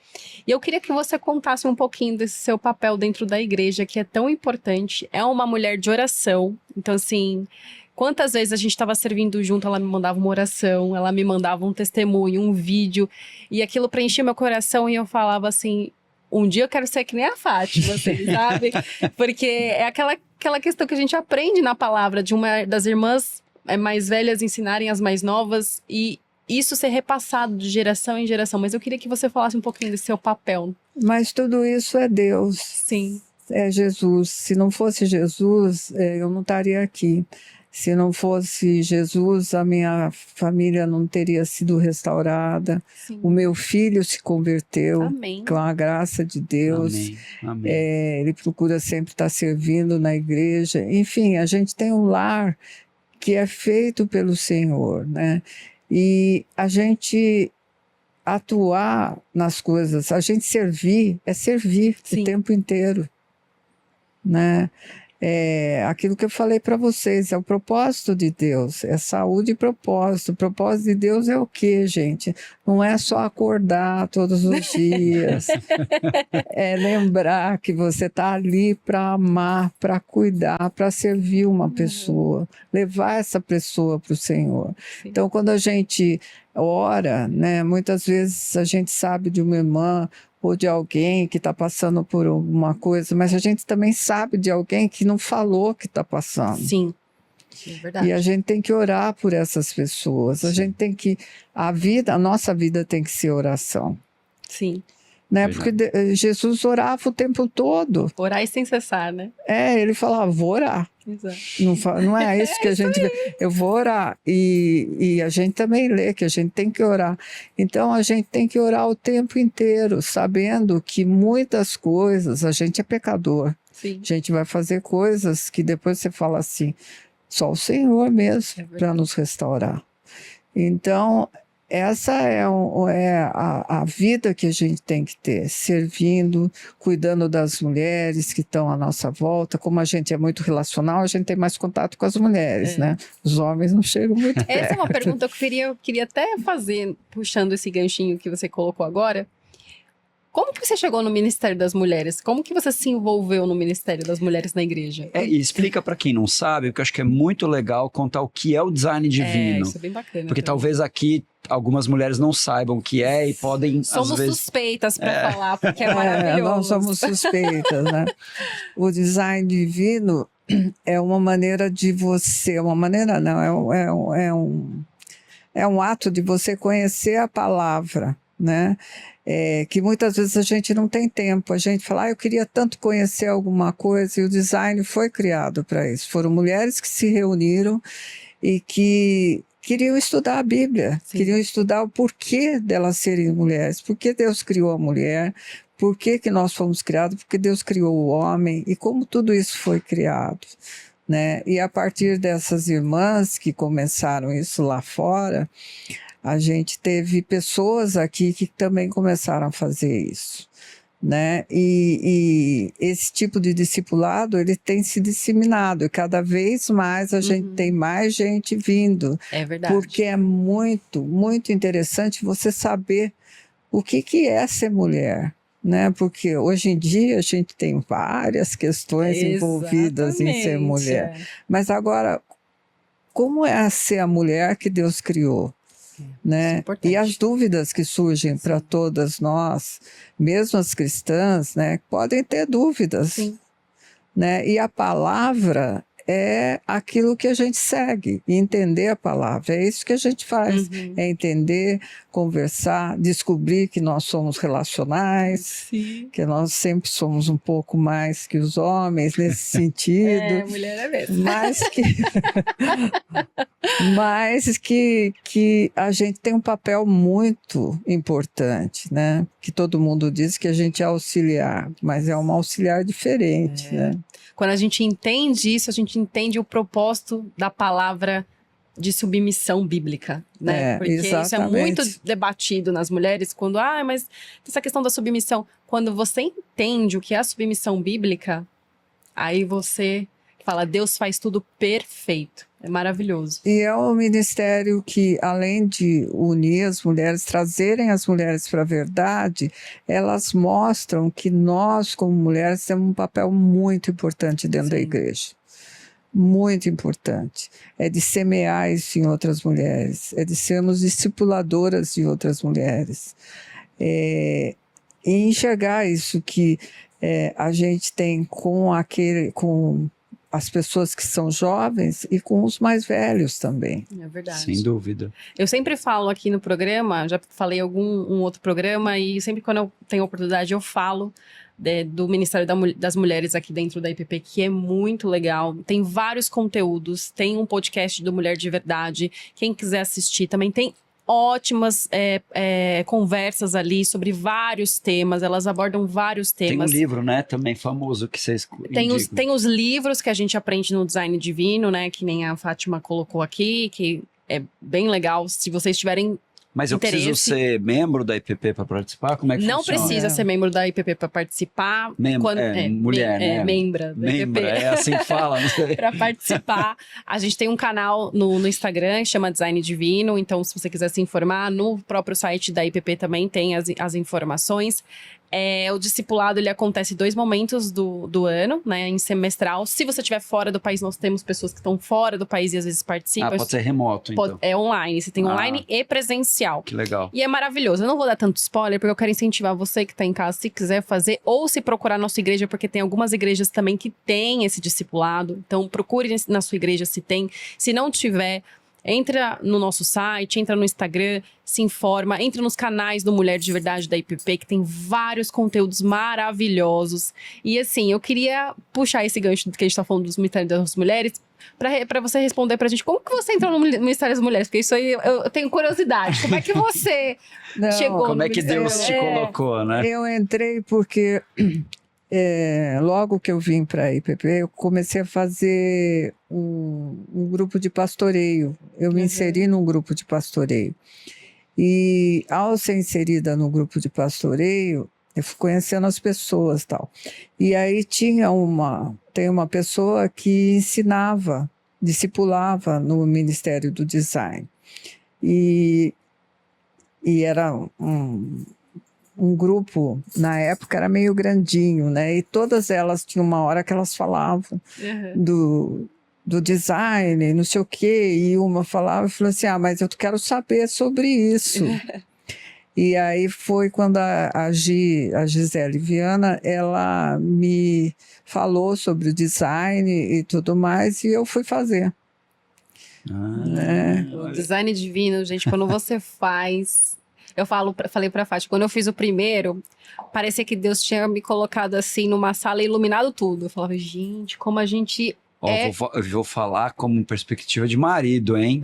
E eu queria que você contasse um pouquinho desse seu papel dentro da igreja, que é tão importante. É uma mulher de oração, então assim, quantas vezes a gente estava servindo junto, ela me mandava uma oração, ela me mandava um testemunho, um vídeo, e aquilo preenchia meu coração e eu falava assim, um dia eu quero ser que nem a Fátima, vocês sabem? Porque é aquela questão que a gente aprende na palavra de uma das irmãs mais velhas ensinarem as mais novas e isso ser repassado de geração em geração. Mas eu queria que você falasse um pouquinho desse seu papel. Mas tudo isso é Deus. Sim. É Jesus. Se não fosse Jesus, eu não estaria aqui. Se não fosse Jesus, a minha família não teria sido restaurada. Sim. O meu filho se converteu. Amém. Com a graça de Deus. Amém. Amém. Ele procura sempre estar servindo na igreja. Enfim, a gente tem um lar que é feito pelo Senhor, né? E a gente atuar nas coisas, a gente servir, é servir o tempo inteiro, né? Aquilo que eu falei para vocês, é o propósito de Deus, é saúde e propósito. O propósito de Deus é o quê, gente? Não é só acordar todos os dias, é lembrar que você está ali para amar, para cuidar, para servir uma pessoa, levar essa pessoa para o Senhor. Sim. Então, quando a gente ora, né, muitas vezes a gente sabe de uma irmã ou de alguém que está passando por alguma coisa, mas a gente também sabe de alguém que não falou que está passando. Sim, é verdade. E a gente tem que orar por essas pessoas. A gente tem que... a nossa vida tem que ser oração. Sim. Né? Porque Jesus orava o tempo todo. Orar e sem cessar, né? Ele falava, vou orar. Exato. Não é isso que a gente vê. Eu vou orar. E a gente também lê que a gente tem que orar. Então, a gente tem que orar o tempo inteiro, sabendo que muitas coisas, a gente é pecador. Sim. A gente vai fazer coisas que depois você fala assim, só o Senhor mesmo para nos restaurar. Então, essa é a vida que a gente tem que ter, servindo, cuidando das mulheres que estão à nossa volta. Como a gente é muito relacional, a gente tem mais contato com as mulheres, né? Os homens não chegam muito perto. Essa é uma pergunta que eu queria até fazer, puxando esse ganchinho que você colocou agora. Como que você chegou no Ministério das Mulheres? Como que você se envolveu no Ministério das Mulheres na igreja? E explica para quem não sabe, porque eu acho que é muito legal contar o que é o design divino. Isso é bem bacana. Porque também. talvez aqui algumas mulheres não saibam o que é e podem, Somos às vezes... suspeitas para falar, porque é maravilhoso. Nós somos suspeitas, né? O design divino é uma maneira de você... Uma maneira não, é um ato de você conhecer a palavra, né? Que muitas vezes a gente não tem tempo. A gente fala, eu queria tanto conhecer alguma coisa, e o design foi criado para isso. Foram mulheres que se reuniram e que queriam estudar a Bíblia, Sim. queriam estudar o porquê delas serem mulheres, por que Deus criou a mulher, por que nós fomos criados, porque Deus criou o homem e como tudo isso foi criado. Né? E a partir dessas irmãs que começaram isso lá fora, a gente teve pessoas aqui que também começaram a fazer isso, né? E esse tipo de discipulado, ele tem se disseminado, e cada vez mais a gente tem mais gente vindo. É verdade. Porque é muito, muito interessante você saber o que é ser mulher, né? Porque hoje em dia a gente tem várias questões envolvidas em ser mulher. Mas agora, como é ser a mulher que Deus criou? Né? E as dúvidas que surgem para todas nós, mesmo as cristãs, né, podem ter dúvidas. Sim. Né? E a palavra é aquilo que a gente segue, e entender a palavra. É isso que a gente faz, é entender, conversar, descobrir que nós somos relacionais, Sim. que nós sempre somos um pouco mais que os homens nesse sentido. Mulher é mesmo. Mas que a gente tem um papel muito importante, né? Que todo mundo diz que a gente é auxiliar, mas é um auxiliar diferente, né? Quando a gente entende isso, a gente entende o propósito da palavra de submissão bíblica, né? Porque exatamente. isso é muito debatido nas mulheres, quando, mas essa questão da submissão, quando você entende o que é a submissão bíblica, aí você fala, Deus faz tudo perfeito. É maravilhoso. E é um ministério que, além de unir as mulheres, trazerem as mulheres para a verdade, elas mostram que nós, como mulheres, temos um papel muito importante dentro da igreja. Muito importante. É de semear isso em outras mulheres, é de sermos discipuladoras de outras mulheres. E enxergar isso que a gente tem com as pessoas que são jovens e com os mais velhos também. É verdade. Sem dúvida. Eu sempre falo aqui no programa, já falei em um outro programa, e sempre quando eu tenho oportunidade eu falo do Ministério das Mulheres aqui dentro da IPP, que é muito legal. Tem vários conteúdos, tem um podcast do Mulher de Verdade. Quem quiser assistir também tem ótimas conversas ali sobre vários temas, elas abordam vários temas. Tem um livro, né, também famoso que vocês tem os livros que a gente aprende no Design Divino, né, que nem a Fátima colocou aqui, que é bem legal, se vocês tiverem Mas eu interesse. preciso ser membro da IPP para participar? Como é que Não funciona? precisa ser membro da IPP para participar. Mulher, né? Membra da Membra, IPP. é assim que fala, não sei. Para participar. A gente tem um canal no Instagram que chama Design Divino, então se você quiser se informar, no próprio site da IPP também tem as informações. O discipulado, ele acontece em 2 momentos do ano, né? Em semestral. Se você estiver fora do país, nós temos pessoas que estão fora do país e às vezes participam. Pode ser remoto, então. É online. Você tem online e presencial. Que legal. E é maravilhoso. Eu não vou dar tanto spoiler, porque eu quero incentivar você que está em casa, se quiser fazer, ou se procurar na sua igreja, porque tem algumas igrejas também que têm esse discipulado. Então, procure na sua igreja se tem. Se não tiver, entra no nosso site, entra no Instagram, se informa, entra nos canais do Mulher de Verdade da IPP, que tem vários conteúdos maravilhosos. E assim, eu queria puxar esse gancho do que a gente tá falando dos Ministérios das Mulheres, para você responder pra gente, como que você entrou no Ministério das Mulheres? Porque isso aí eu tenho curiosidade. Como é que você chegou como no é que Ministério? Deus te colocou, né? Eu entrei porque logo que eu vim para a IPP, eu comecei a fazer um grupo de pastoreio. Eu me inseri num grupo de pastoreio. E ao ser inserida no grupo de pastoreio, eu fui conhecendo as pessoas e tal. E aí tem uma pessoa que ensinava, discipulava no Ministério do Design. E era um grupo, na época era meio grandinho, né? E todas elas tinham uma hora que elas falavam do design, não sei o quê, e uma falava e falou assim, mas eu quero saber sobre isso. E aí foi quando a Gisele Viana, ela me falou sobre o design e tudo mais, e eu fui fazer. O design divino, gente, quando você faz... Eu falei pra Fátima, quando eu fiz o primeiro, parecia que Deus tinha me colocado assim numa sala e iluminado tudo. Eu falava, gente, como a gente eu vou falar como perspectiva de marido, hein?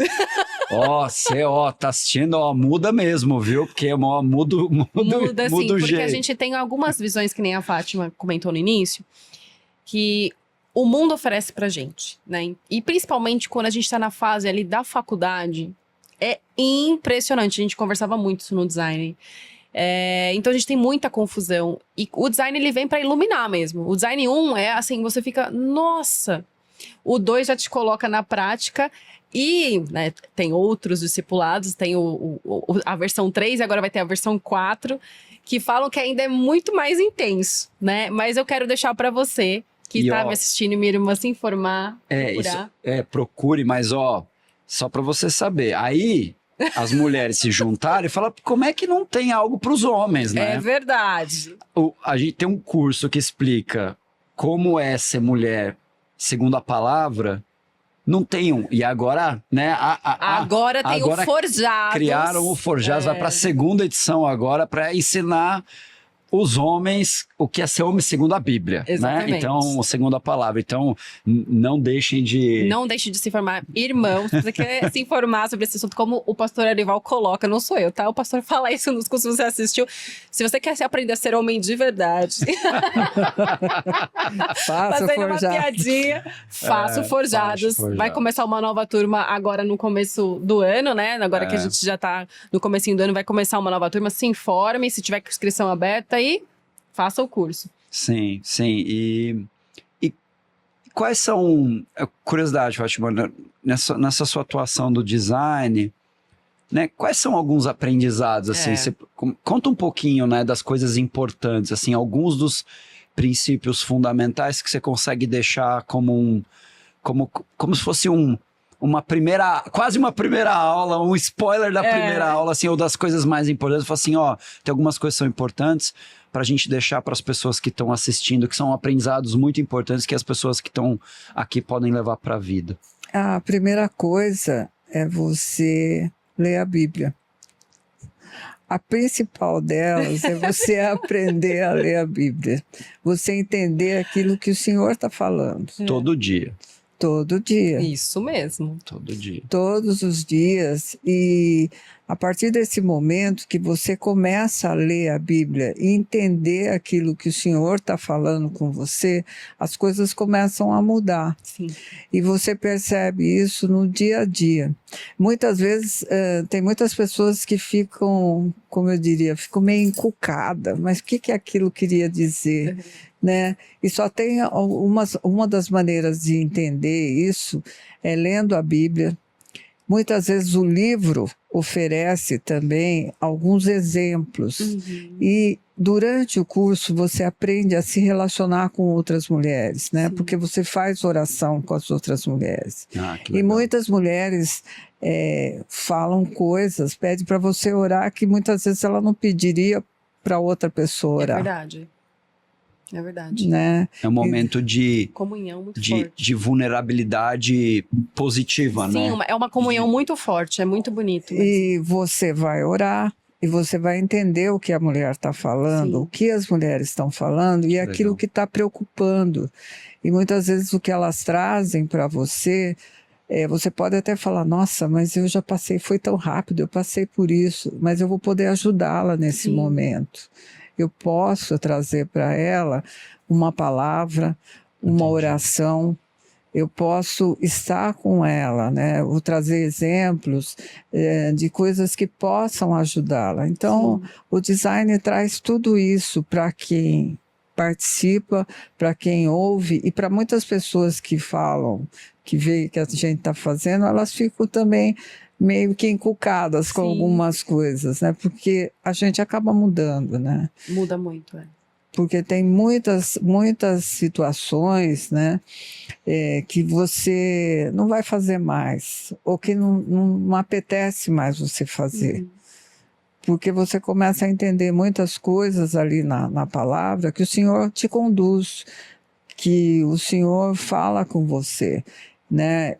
Você, tá assistindo, muda mesmo, viu? Porque muda sim, o porque jeito. a gente tem algumas visões, que nem a Fátima comentou no início, que o mundo oferece pra gente, né? E principalmente quando a gente tá na fase ali da faculdade, é impressionante. A gente conversava muito isso no design. Então a gente tem muita confusão. E o design, ele vem pra iluminar mesmo. O design 1 é assim, você fica, nossa. O 2 já te coloca na prática. E, né, tem outros discipulados, tem a versão 3 e agora vai ter a versão 4, que falam que ainda é muito mais intenso, né? Mas eu quero deixar pra você que tá me assistindo e minha irmã se informar, procurar. Procure, mas só pra você saber. Aí, as mulheres se juntaram e falaram, como é que não tem algo pros homens, né? É verdade. A gente tem um curso que explica como é ser mulher segundo a palavra. Não tem um. E agora, né? Agora tem o Forjados. Criaram o Forjados, vai para a 2ª edição agora, para ensinar os homens o que é ser homem segundo a Bíblia. Exatamente. Né? Então, segundo a palavra. Então, não deixem de... Não deixem de se informar. Irmãos, se você quer se informar sobre esse assunto, como o pastor Arival coloca, não sou eu, tá? O pastor fala isso nos cursos que você assistiu. Se você quer aprender a ser homem de verdade... Fazendo uma piadinha, faça o Forjados. Vai começar uma nova turma agora no começo do ano, né? Agora que a gente já tá no comecinho do ano, vai começar uma nova turma. Se informe, se tiver inscrição aberta e faça o curso. Sim. E quais são... Curiosidade, Fátima, nessa sua atuação do design, né? Quais são alguns aprendizados, assim? Você conta um pouquinho, né, das coisas importantes, assim, alguns dos princípios fundamentais que você consegue deixar como se fosse quase uma primeira aula, um spoiler da primeira aula, assim, ou das coisas mais importantes. Fala assim, tem algumas coisas que são importantes para a gente deixar para as pessoas que estão assistindo, que são aprendizados muito importantes que as pessoas que estão aqui podem levar para a vida. A primeira coisa é você ler a Bíblia. A principal delas é você aprender a ler a Bíblia. Você entender aquilo que o Senhor está falando. Todo dia. Todo dia. Isso mesmo. Todo dia. Todos os dias. E a partir desse momento que você começa a ler a Bíblia e entender aquilo que o Senhor está falando com você, as coisas começam a mudar. Sim. E você percebe isso no dia a dia. Muitas vezes, tem muitas pessoas que ficam, como eu diria, ficam meio encucadas. Mas o que aquilo queria dizer? Né? E só tem uma das maneiras de entender isso é lendo a Bíblia, Muitas vezes o livro oferece também alguns exemplos. E durante o curso você aprende a se relacionar com outras mulheres, né? Sim. Porque você faz oração com as outras mulheres. Que E legal. muitas mulheres falam coisas, pedem para você orar que muitas vezes ela não pediria para outra pessoa É orar. verdade. É verdade. Né? É um momento de Comunhão muito forte. vulnerabilidade positiva, né? Sim, é uma comunhão muito forte, é muito bonito. Mesmo. E você vai orar, e você vai entender o que a mulher está falando, Sim. o que as mulheres estão falando e aquilo Legal. que está preocupando. E muitas vezes o que elas trazem para você, você pode até falar, nossa, mas eu já passei, foi tão rápido, eu passei por isso, mas eu vou poder ajudá-la nesse Sim. momento. Eu posso trazer para ela uma palavra, uma Entendi. oração, eu posso estar com ela, né? Vou trazer exemplos de coisas que possam ajudá-la. Então, o design traz tudo isso para quem participa, para quem ouve e para muitas pessoas que falam, que veem que a gente está fazendo, elas ficam também meio que encucadas com Sim. algumas coisas, né? Porque a gente acaba mudando, né? Muda muito, Porque tem muitas situações, né, que você não vai fazer mais, ou que não apetece mais você fazer. Porque você começa a entender muitas coisas ali na palavra, que o Senhor te conduz, que o Senhor fala com você. Né?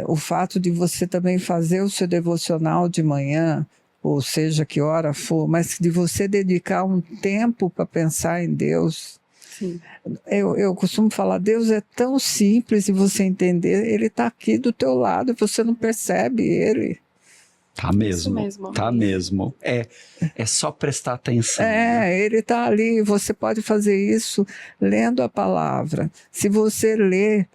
O fato de você também fazer o seu devocional de manhã, ou seja, que hora for, mas de você dedicar um tempo para pensar em Deus. Sim. Eu costumo falar, Deus é tão simples de você entender, Ele está aqui do teu lado, você não percebe Ele. Tá mesmo, Isso mesmo, tá amém. mesmo. É só prestar atenção. né? Ele está ali, você pode fazer isso lendo a palavra. Se você ler,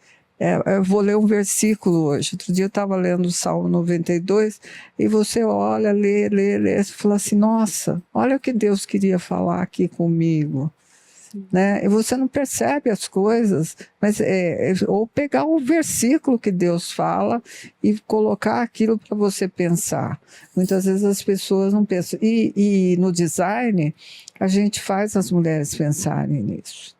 eu vou ler um versículo hoje. Outro dia eu estava lendo o Salmo 92 e você olha, lê, e fala assim, nossa, olha o que Deus queria falar aqui comigo. Né? E você não percebe as coisas, mas ou pegar o versículo que Deus fala e colocar aquilo para você pensar. Muitas vezes as pessoas não pensam. E no design, a gente faz as mulheres pensarem nisso.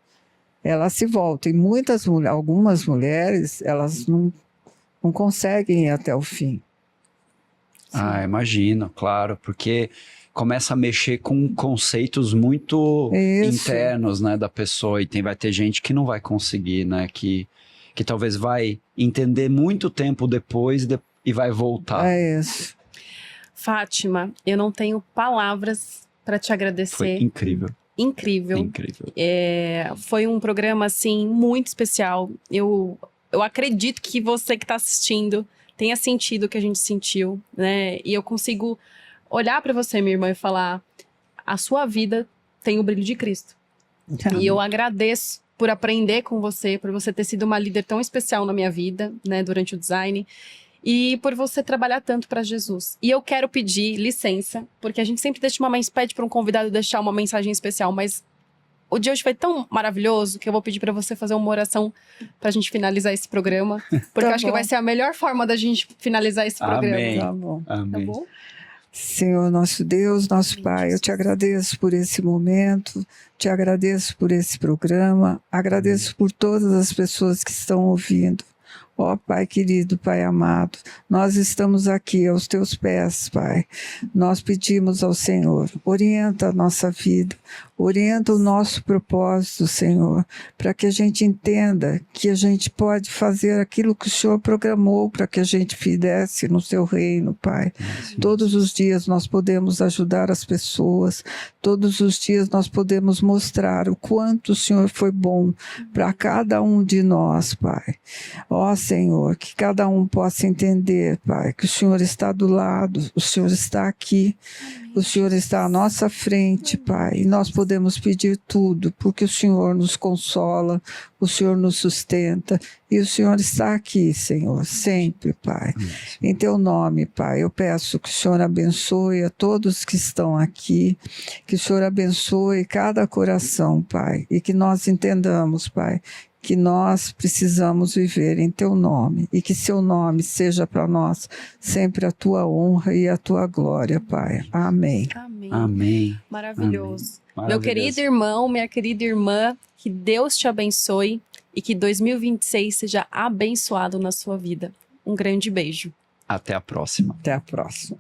Elas se voltam. E algumas mulheres, elas não conseguem ir até o fim. Imagino, claro, porque começa a mexer com conceitos muito internos, né, da pessoa, e vai ter gente que não vai conseguir, né, que talvez vai entender muito tempo depois e vai voltar. É isso. Fátima, eu não tenho palavras para te agradecer. Foi incrível. Incrível. Foi um programa, assim, muito especial. Eu acredito que você que está assistindo tenha sentido o que a gente sentiu, né? E eu consigo olhar para você, minha irmã, e falar: a sua vida tem o brilho de Cristo. E eu agradeço por aprender com você, por você ter sido uma líder tão especial na minha vida, né, durante o design, e por você trabalhar tanto para Jesus. E eu quero pedir licença, porque a gente sempre pede para um convidado deixar uma mensagem especial, mas o de hoje foi tão maravilhoso que eu vou pedir para você fazer uma oração para a gente finalizar esse programa, porque eu acho que vai ser a melhor forma da gente finalizar esse programa. Amém. Tá bom. Amém. Tá bom? Senhor, nosso Deus, nosso Pai, eu te agradeço por esse momento, te agradeço por esse programa, agradeço por todas as pessoas que estão ouvindo. Ó Pai querido, Pai amado, nós estamos aqui aos teus pés, Pai. Nós pedimos ao Senhor, orienta a nossa vida, orienta o nosso propósito, Senhor, para que a gente entenda que a gente pode fazer aquilo que o Senhor programou para que a gente fizesse no seu reino, Pai. Todos os dias nós podemos ajudar as pessoas, todos os dias nós podemos mostrar o quanto o Senhor foi bom para cada um de nós, Pai. Ó Senhor, que cada um possa entender, Pai, que o Senhor está do lado, o Senhor está aqui, o Senhor está à nossa frente, Pai, e nós podemos pedir tudo, porque o Senhor nos consola, o Senhor nos sustenta, e o Senhor está aqui, Senhor, sempre, Pai. Em teu nome, Pai, eu peço que o Senhor abençoe a todos que estão aqui, que o Senhor abençoe cada coração, Pai, e que nós entendamos, Pai, que nós precisamos viver em teu nome e que seu nome seja para nós sempre a tua honra e a tua glória, Pai. Amém. Amém. Amém. Maravilhoso. Amém. Meu querido irmão, minha querida irmã, que Deus te abençoe e que 2026 seja abençoado na sua vida. Um grande beijo. Até a próxima. Até a próxima.